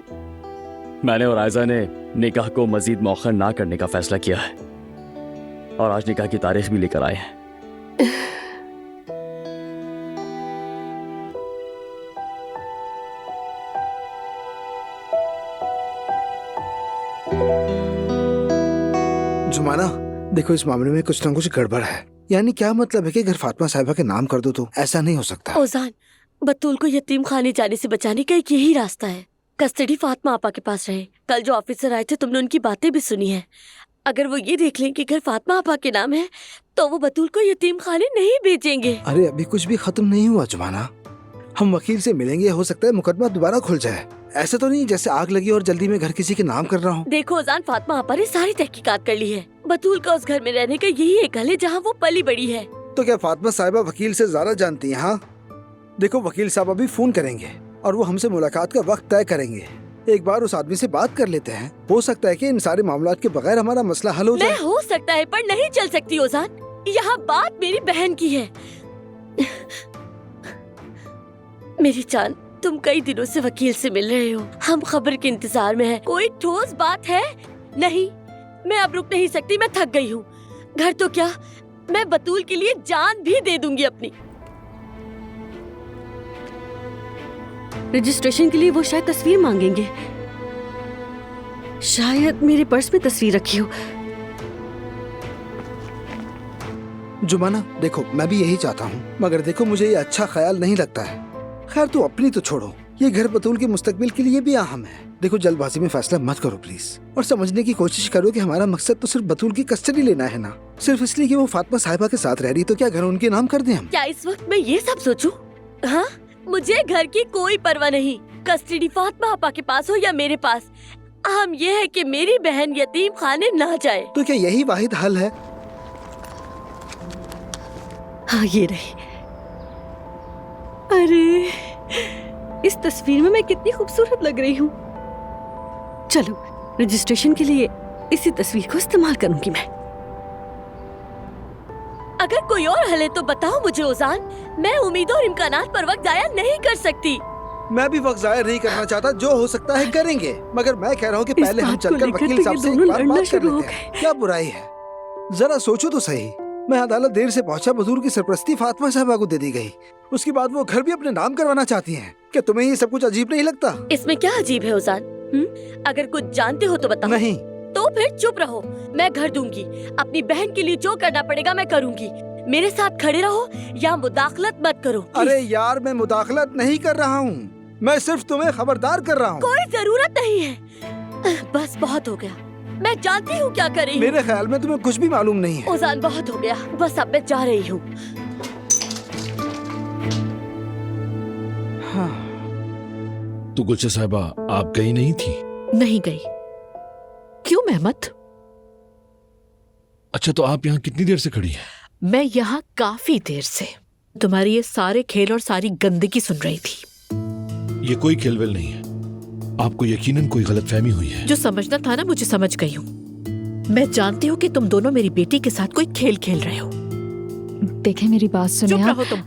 मैंने और आयजा ने निकाह को मजीद मौखर ना करने का फैसला किया है और आज निकाह की तारीख भी लेकर आए हैं। जुमाना, देखो इस मामले में कुछ ना कुछ गड़बड़ है। यानी क्या मतलब है कि अगर फातिमा साहिबा के नाम कर दो तो ऐसा नहीं हो सकता। ओजान, बतूल को यतीम खाने जाने से बचाने का एक यही रास्ता है। कस्टडी फातिमा आपा के पास रहे। कल जो ऑफिसर आए थे तुमने उनकी बातें भी सुनी है। अगर वो ये देख लें कि घर फातिमा आपा के नाम है तो वो बतूल को यतीम खाने नहीं भेजेंगे। अरे अभी कुछ भी खत्म नहीं हुआ जुमाना। हम वकील से मिलेंगे, हो सकता है मुकदमा दोबारा खुल जाए। ऐसा तो नहीं जैसे आग लगी और जल्दी में घर किसी के नाम कर रहा हूँ। देखो ओजान, फातिमा आपा ने सारी तहकीकात कर ली है। बतूल का उस घर में रहने का यही एक हल है जहाँ वो पली बड़ी है। तो क्या फातिमा साहिबा वकील से ज्यादा जानती हैं? हाँ देखो, वकील साहब अभी फोन करेंगे और वो हमसे मुलाकात का वक्त तय करेंगे। एक बार उस आदमी से बात कर लेते हैं। हो सकता है कि इन सारे मामलात के बगैर हमारा मसला हल हो जाए। नहीं हो सकता है पर नहीं चल सकती ओजान। यहाँ बात मेरी बहन की है। मेरी जान, तुम कई दिनों से वकील से मिल रहे हो। हम खबर के इंतजार में हैं। कोई ठोस बात है? नहीं, मैं अब रुक नहीं सकती। मैं थक गई हूँ। घर तो क्या, मैं बतूल के लिए जान भी दे दूंगी अपनी। रजिस्ट्रेशन के लिए वो शायद तस्वीर मांगेंगे। शायद मेरे पर्स में तस्वीर रखी हो। जुमाना देखो, मैं भी यही चाहता हूँ, मगर देखो मुझे ये अच्छा ख्याल नहीं लगता है। खैर तू अपनी तो छोड़ो, ये घर बतूल के मुस्तकबिल के लिए भी अहम है। देखो जल्दबाजी में फैसला मत करो प्लीज, और समझने की कोशिश करो कि हमारा मकसद तो सिर्फ बतूल की कस्टडी लेना है ना, सिर्फ इसलिए कि वो फातिमा साहिबा के साथ रह रही तो क्या घर उनके नाम कर दें हम? क्या इस वक्त मैं ये सब सोचूं? हाँ, मुझे घर की कोई परवाह नहीं। कस्टडी फातिमा आपा के पास हो या मेरे पास, अहम ये है कि मेरी बहन यतीम खाने ना जाए। तो क्या यही वाहिद हल है? हाँ ये रही। अरे इस तस्वीर में मैं कितनी खूबसूरत लग रही हूँ। चलो रजिस्ट्रेशन के लिए इसी तस्वीर को इस्तेमाल करूंगी मैं। अगर कोई और हल है तो बताओ मुझे ओजान। मैं उम्मीदों और इम्कानात पर वक्त जाया नहीं कर सकती। मैं भी वक्त जाया नहीं करना चाहता। जो हो सकता है करेंगे, मगर मैं कह रहा हूँ कि पहले हम चलकर वकील साहब से एक बार बात कर लेते हैं। क्या बुराई है? जरा सोचो तो सही। मैं अदालत देर से पहुंचा, बतूल की सरपरस्ती फातिमा साहिबा को दे दी गई। उसके बाद वो घर भी अपने नाम करवाना चाहती हैं। क्या तुम्हें ये सब कुछ अजीब नहीं लगता? इसमें क्या अजीब है ओजान? अगर कुछ जानते हो तो बताओ। नहीं तो फिर चुप रहो। मैं घर दूंगी। अपनी बहन के लिए जो करना पड़ेगा मैं करूंगी। मेरे साथ खड़े रहो या मुदाखलत मत करो। अरे यार, मैं मुदाखलत नहीं कर रहा हूँ, मैं सिर्फ तुम्हें खबरदार कर रहा हूँ। कोई जरूरत नहीं है। बस बहुत हो गया। मैं जानती हूँ क्या कर रही हूँ। मेरे ख्याल में तुम्हें कुछ भी मालूम नहीं है। ओजान बहुत हो गया, बस अब मैं जा रही हूँ। तो गुलशन साहिबा आप गई नहीं थी? नहीं गई। क्यों मेहमद? अच्छा, तो आप यहाँ कितनी देर से खड़ी हैं? मैं यहाँ काफी देर से तुम्हारी ये सारे खेल और सारी गंदगी सुन रही थी। ये कोई खेलवेल नहीं है। आपको यकीनन कोई गलतफहमी हुई है। जो समझना था ना, मुझे समझ गई हूँ। मैं जानती हूँ कि तुम दोनों मेरी बेटी के साथ कोई खेल खेल रहे हो। देखें मेरी बात सुनिए। चुप रहो तुम।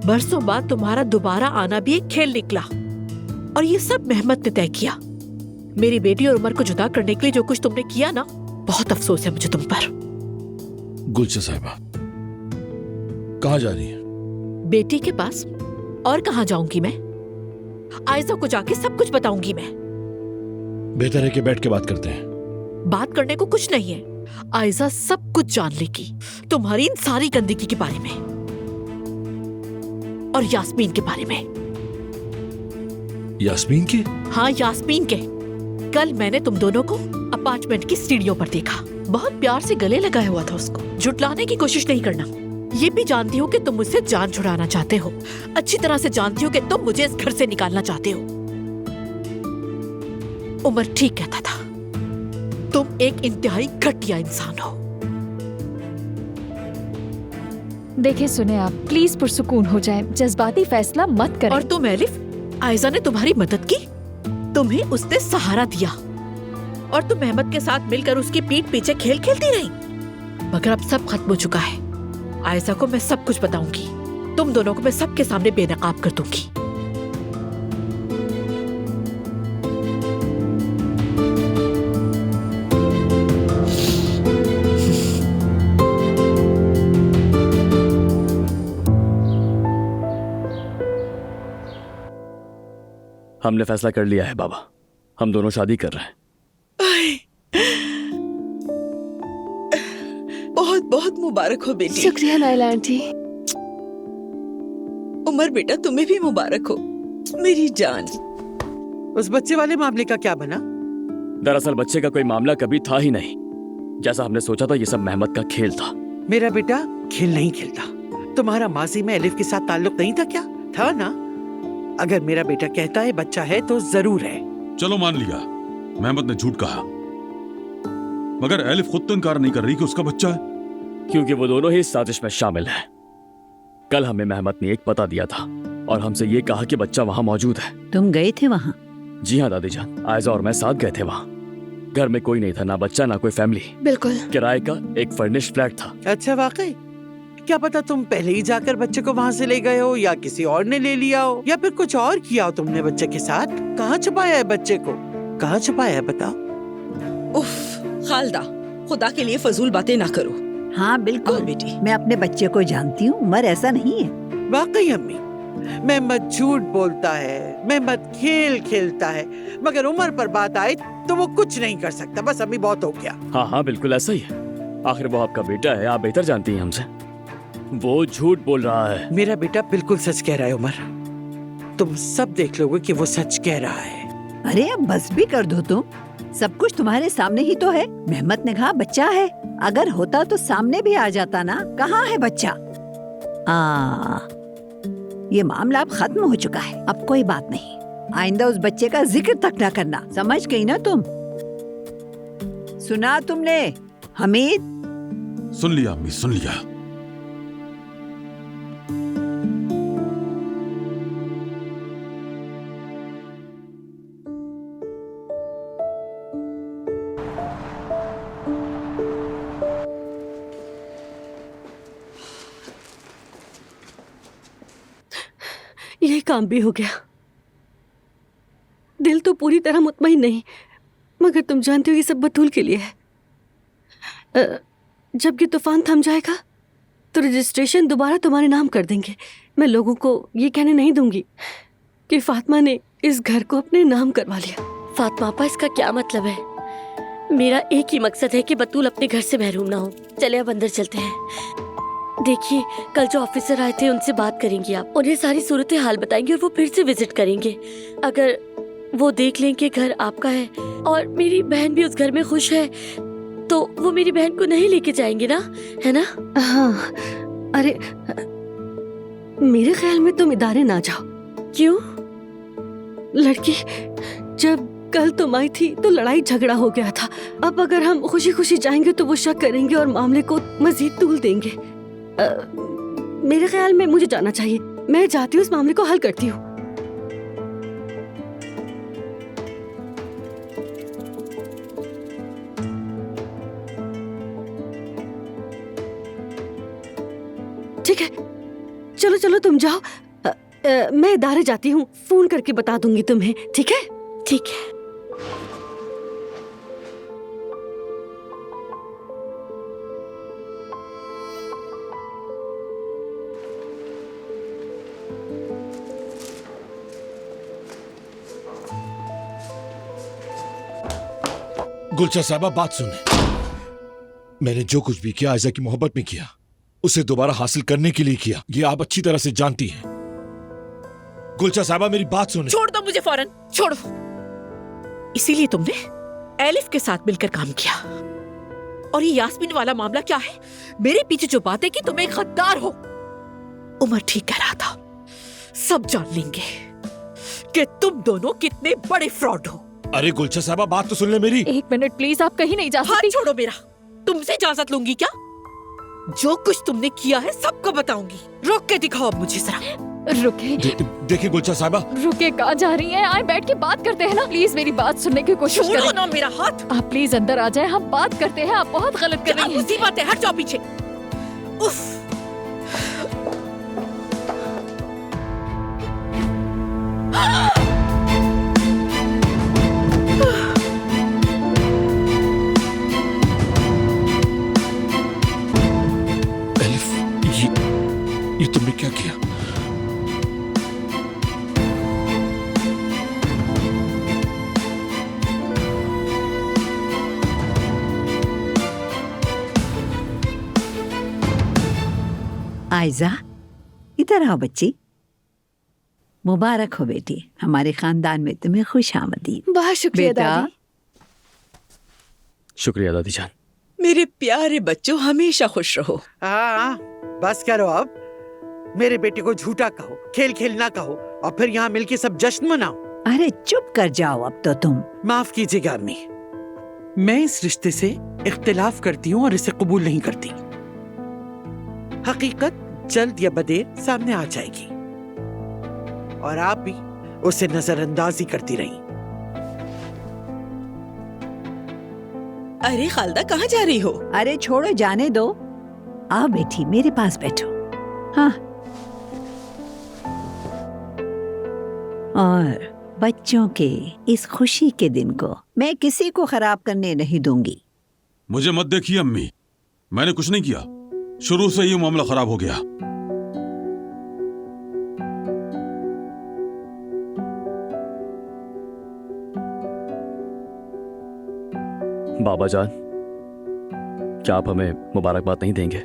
बरसों बाद तुम्हारा दोबारा आना भी एक खेल निकला, और ये सब मेहमद ने तय किया। मेरी बेटी और उमर को जुदा करने के लिए जो कुछ तुमने किया ना, बहुत अफसोस है मुझे तुम पर। गुलशन साहिबा कहाँ जा रही हैं? बेटी के पास। और कहाँ जाऊंगी मैं? आयजा को जाके सब कुछ बताऊंगी मैं। बेहतर है कि बैठ के बात करते हैं। बात करने को कुछ नहीं है। आयजा सब कुछ जान लेगी तुम्हारी इन सारी गंदगी के बारे में। और यास्मीन के बारे में। यास्मीन के? हाँ, यास्मीन के। कल मैंने तुम दोनों को अपार्टमेंट की सीढ़ियों पर देखा। बहुत प्यार से गले लगाया हुआ था उसको। झुटलाने की कोशिश नहीं करना। ये भी जानती हूँ कि तुम मुझसे जान छुड़ाना चाहते हो। अच्छी तरह से जानती हो कि तुम मुझे इस घर से निकालना चाहते हो। उमर ठीक कहता था, तुम एक इंतहाई घटिया इंसान हो। देखिए सुने, आप प्लीज पुरसुकून हो जाएं, जज्बाती फैसला मत करें। और तुम एलिफ, आयजा ने तुम्हारी मदद की, तुम्हें उसने सहारा दिया और तुम अहमद के साथ मिलकर उसकी पीठ पीछे खेल खेलती रही। मगर अब सब खत्म हो चुका है। आयजा को मैं सब कुछ बताऊंगी। तुम दोनों को मैं सबके सामने बेनकाब कर दूंगी। हमने फैसला कर लिया है बाबा, हम दोनों शादी कर रहे हैं। बहुत बहुत मुबारक हो बेटी। शुक्रिया नाइला आंटी। उमर बेटा, तुम्हें भी मुबारक हो मेरी जान। उस बच्चे वाले मामले का क्या बना? दरअसल बच्चे का कोई मामला कभी था ही नहीं। जैसा हमने सोचा था, ये सब मेहमत का खेल था। मेरा बेटा खेल नहीं खेलता। तुम्हारा माजी में एलिफ के साथ ताल्लुक नहीं था क्या? था ना? अगर मेरा बेटा कहता है बच्चा है तो जरूर है। चलो मान लिया, मेहमत ने झूठ कहा, मगर एलिफ खुद तो इनकार नहीं कर रही कि उसका बच्चा है। क्योंकि वो दोनों ही इस साजिश में शामिल हैं। कल हमें मेहमत ने एक पता दिया था और हमसे ये कहा कि बच्चा वहाँ मौजूद है। तुम गए थे वहाँ? जी हाँ दादी जान, आयजा और मैं साथ गए थे वहाँ। घर में कोई नहीं था, ना बच्चा ना कोई फैमिली। बिल्कुल। किराए का एक फर्निश्ड फ्लैट था। अच्छा, वाकई? क्या पता तुम पहले ही जाकर बच्चे को वहाँ से ले गए हो या किसी और ने ले लिया हो या फिर कुछ और किया हो तुमने बच्चे के साथ। कहाँ छुपाया है बच्चे को? कहाँ छुपाया है बताओ। उफ खालदा, खुदा के लिए फजूल बातें ना करो। हाँ बिल्कुल बेटी, मैं अपने बच्चे को जानती हूँ। उमर ऐसा नहीं है। वाकई अम्मी, मेहमत झूठ बोलता है, मेहमत खेल खेलता है, मगर उमर पर बात आए तो वो कुछ नहीं कर सकता। बस अम्मी बहुत हो गया। हाँ हाँ बिल्कुल ऐसा ही है। आखिर वो आपका बेटा है, आप बेहतर जानती हैं हमसे। वो झूठ बोल रहा है। मेरा बेटा बिल्कुल सच कह रहा है उमर। तुम सब देख लोगे कि वो सच कह रहा है। अरे अब बस भी कर दो तुम। सब कुछ तुम्हारे सामने ही तो है। मेहमत ने कहा बच्चा है। अगर होता तो सामने भी आ जाता ना। कहाँ है बच्चा? ये मामला अब खत्म हो चुका है। अब कोई बात नहीं। आइंदा उस बच्चे का जिक्र तक ना करना। समझ गई ना तुम? सुना तुमने? हमीद? सुन लिया अम्मी, सुन लिया। यही काम भी हो गया। दिल तो पूरी तरह मुतमईन नहीं, मगर तुम जानते हो ये सब बतूल के लिए है। जब ये तूफान थम जाएगा तो रजिस्ट्रेशन दोबारा तुम्हारे नाम कर देंगे। मैं लोगों को ये कहने नहीं दूंगी कि फातिमा ने इस घर को अपने नाम करवा लिया। फातिमा आपा, इसका क्या मतलब है? मेरा एक ही मकसद है कि बतूल अपने घर से महरूम ना हो। चले अब अंदर चलते हैं। देखिए, कल जो ऑफिसर आए थे उनसे बात करेंगी आप, उन्हें सारी सूरत हाल बताएंगे और वो फिर से विजिट करेंगे। अगर वो देख लें कि घर आपका है और मेरी बहन भी उस घर में खुश है तो वो मेरी बहन को नहीं लेके जाएंगे ना, है ना? हाँ, अरे मेरे ख्याल में तुम इदारे ना जाओ। क्यों? लड़की जब कल तुम आई थी तो लड़ाई झगड़ा हो गया था। अब अगर हम खुशी खुशी जाएंगे तो वो शक करेंगे और मामले को मजीद तूल देंगे। मेरे ख्याल में मुझे जाना चाहिए। मैं जाती हूँ, इस मामले को हल करती हूँ। ठीक है, चलो चलो तुम जाओ। मैं इदारे जाती हूँ, फोन करके बता दूंगी तुम्हें। ठीक है? ठीक है। गुलचा साहबा, बात सुने। मैंने जो कुछ भी किया आयजा की मोहब्बत में किया, उसे दोबारा हासिल करने के लिए किया। ये आप अच्छी तरह से जानती हैं। गुलचा साहबा मेरी बात सुने। छोड़ दो मुझे फौरन, छोड़ो। इसीलिए तुमने एलिफ के साथ मिलकर काम किया। और ये यास्मीन वाला मामला क्या है? मेरे पीछे जो बातें कि तुम एक गद्दार हो। उमर ठीक कह रहा था, सब जान लेंगे कि तुम दोनों कितने बड़े फ्रॉड हो। अरे गुलचा साहबा बात तो सुन ले मेरी। 1 मिनट प्लीज, आप कहीं नहीं जा सकती। हाथ छोड़ो मेरा। तुमसे इजाजत लूंगी क्या? जो कुछ तुमने किया है सबको बताऊंगी। रोक के दिखाओ अब मुझे जरा। रुके। देखिए गुलचा साहबा। रुके, कहाँ जा रही हैं? आए बैठ के बात करते हैं ना। प्लीज मेरी बात सुनने की कोशिश करें। छोड़ो ना मेरा हाथ। आप प्लीज अंदर आ जाए, हम बात करते हैं। आप बहुत गलत कर रही हैं। मुसीबत है, हट जाओ पीछे। उफ। ये तुमने क्या किया? आयजा, इधर आओ बच्ची। मुबारक हो बेटी, हमारे खानदान में तुम्हें खुश आमदीद। बहुत शुक्रिया दादी। शुक्रिया दादी जान। मेरे प्यारे बच्चों, हमेशा खुश रहो। हाँ, बस करो अब। मेरे बेटे को झूठा कहो, खेल खेल ना कहो, और फिर यहाँ मिलके सब जश्न मनाओ। अरे चुप कर जाओ अब तो तुम। माफ कीजिएगा अम्मी, मैं इस रिश्ते से इख्तिलाफ करती हूँ और इसे कबूल नहीं करती। हकीकत जल्द या बदेर सामने आ जाएगी और आप भी उसे नजरअंदाज ही करती रही। अरे खालदा, कहाँ जा रही हो? अरे छोड़ो, जाने दो। आओ बेटी, मेरे पास बैठो। हाँ, और बच्चों के इस खुशी के दिन को मैं किसी को खराब करने नहीं दूंगी। मुझे मत देखिए अम्मी, मैंने कुछ नहीं किया। शुरू से ये मामला खराब हो गया। बाबा जान, क्या आप हमें मुबारकबाद नहीं देंगे?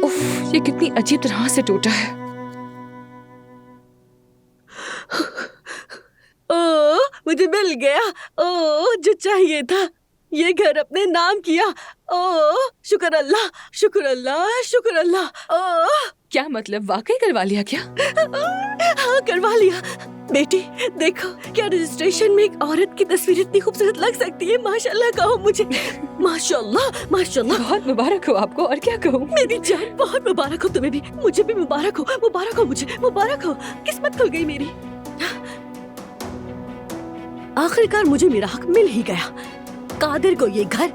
उफ, ये कितनी अजीब तरह से टूटा है। ओ, मुझे मिल गया। ओ, जो चाहिए था। ये घर अपने नाम किया। ओ, शुक्र अल्लाह, शुक्र अल्लाह, शुक्र अल्लाह। ओ, क्या मतलब, वाकई करवा लिया क्या? हाँ, करवा लिया। बेटी देखो, क्या रजिस्ट्रेशन में एक औरत की तस्वीर इतनी खूबसूरत लग सकती है? माशाल्लाह कहो मुझे। माशाल्लाह, माशाल्लाह। बहुत मुबारक हो आपको, और क्या कहूँ। मेरी जान, बहुत मुबारक हो तुम्हें भी। मुझे भी मुबारक हो, मुबारक हो मुझे, मुबारक हो। किस्मत खुल गई मेरी। आखिरकार मुझे मेरा हक मिल ही गया। कादिर को ये घर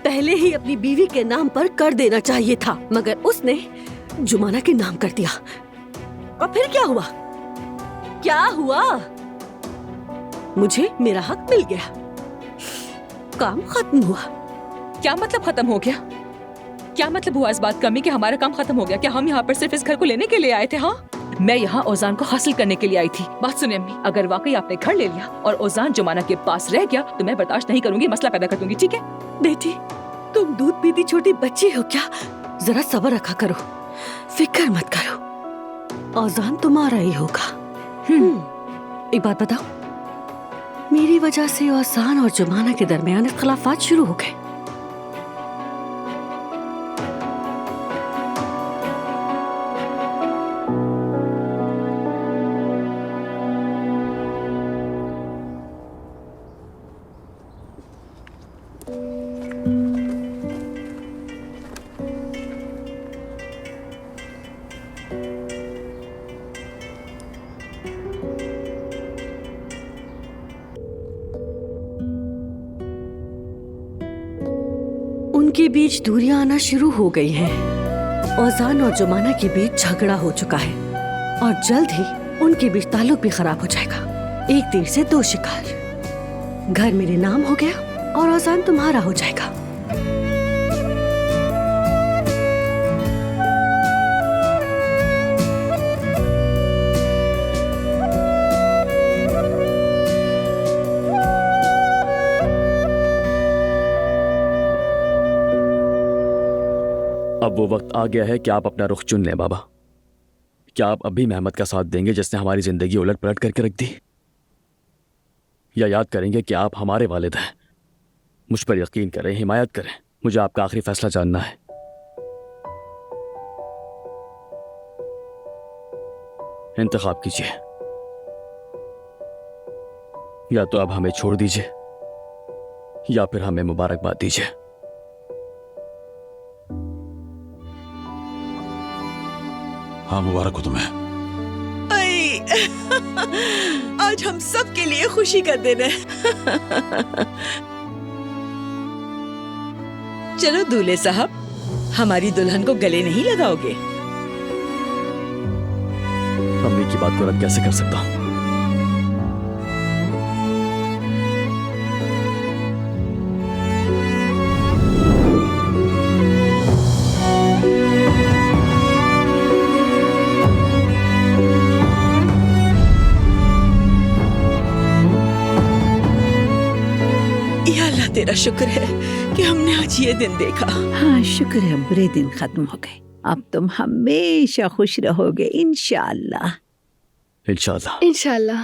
पहले ही अपनी बीवी के नाम पर कर देना चाहिए था, मगर उसने जुमाना के नाम कर दिया। और फिर क्या हुआ? क्या हुआ? मुझे मेरा हक मिल गया, काम खत्म हुआ। क्या मतलब खत्म हो गया? क्या मतलब हुआ इस बात का अम्मी कि हमारा काम खत्म हो गया? क्या हम यहाँ पर सिर्फ इस घर को लेने के लिए आए थे? हाँ, मैं यहाँ ओजान को हासिल करने के लिए आई थी। बात सुनिए अम्मी, अगर वाकई आपने घर ले लिया और ओजान जुमाना के पास रह गया तो मैं बर्दाश्त नहीं करूंगी, मसला पैदा कर दूंगी। ठीक है? बेटी, तुम दूध पीती छोटी बच्ची हो क्या? जरा सब्र रखा करो, फिक्र मत करो, ओजान तुम्हारा ही होगा। एक बात बताओ, मेरी वजह से ओजान और जुमाना के दरमियान इख्तिलाफात शुरू हो गए। उनके बीच दूरियां आना शुरू हो गई हैं। ओजान और जुमाना के बीच झगड़ा हो चुका है और जल्द ही उनके बीच ताल्लुक भी खराब हो जाएगा। एक तीर से दो शिकार। घर मेरे नाम हो गया और ओजान तुम्हारा हो जाएगा। अब वो वक्त आ गया है कि आप अपना रुख चुन लें बाबा। क्या आप अब भी मेहमत का साथ देंगे जिसने हमारी जिंदगी उलट पलट करके रख दी, या याद करेंगे कि आप हमारे वालिद हैं? मुझ पर यकीन करें, हिमायत करें, मुझे आपका आखिरी फैसला जानना है। इंतखाब कीजिए, या तो अब हमें छोड़ दीजिए या फिर हमें मुबारकबाद दीजिए। हाँ, मुबारक हो तुम्हें। आज हम सब के लिए खुशी का दिन है। चलो दूल्हे साहब, हमारी दुल्हन को गले नहीं लगाओगे? अम्मी की बात को रद्द कैसे कर सकता हूं? या अल्लाह तेरा शुक्र है कि हमने आज ये दिन देखा। हाँ, शुक्र है बुरे दिन खत्म हो गए। अब तुम हमेशा खुश रहोगे इंशाअल्लाह। इंशाअल्लाह। इंशाअल्लाह।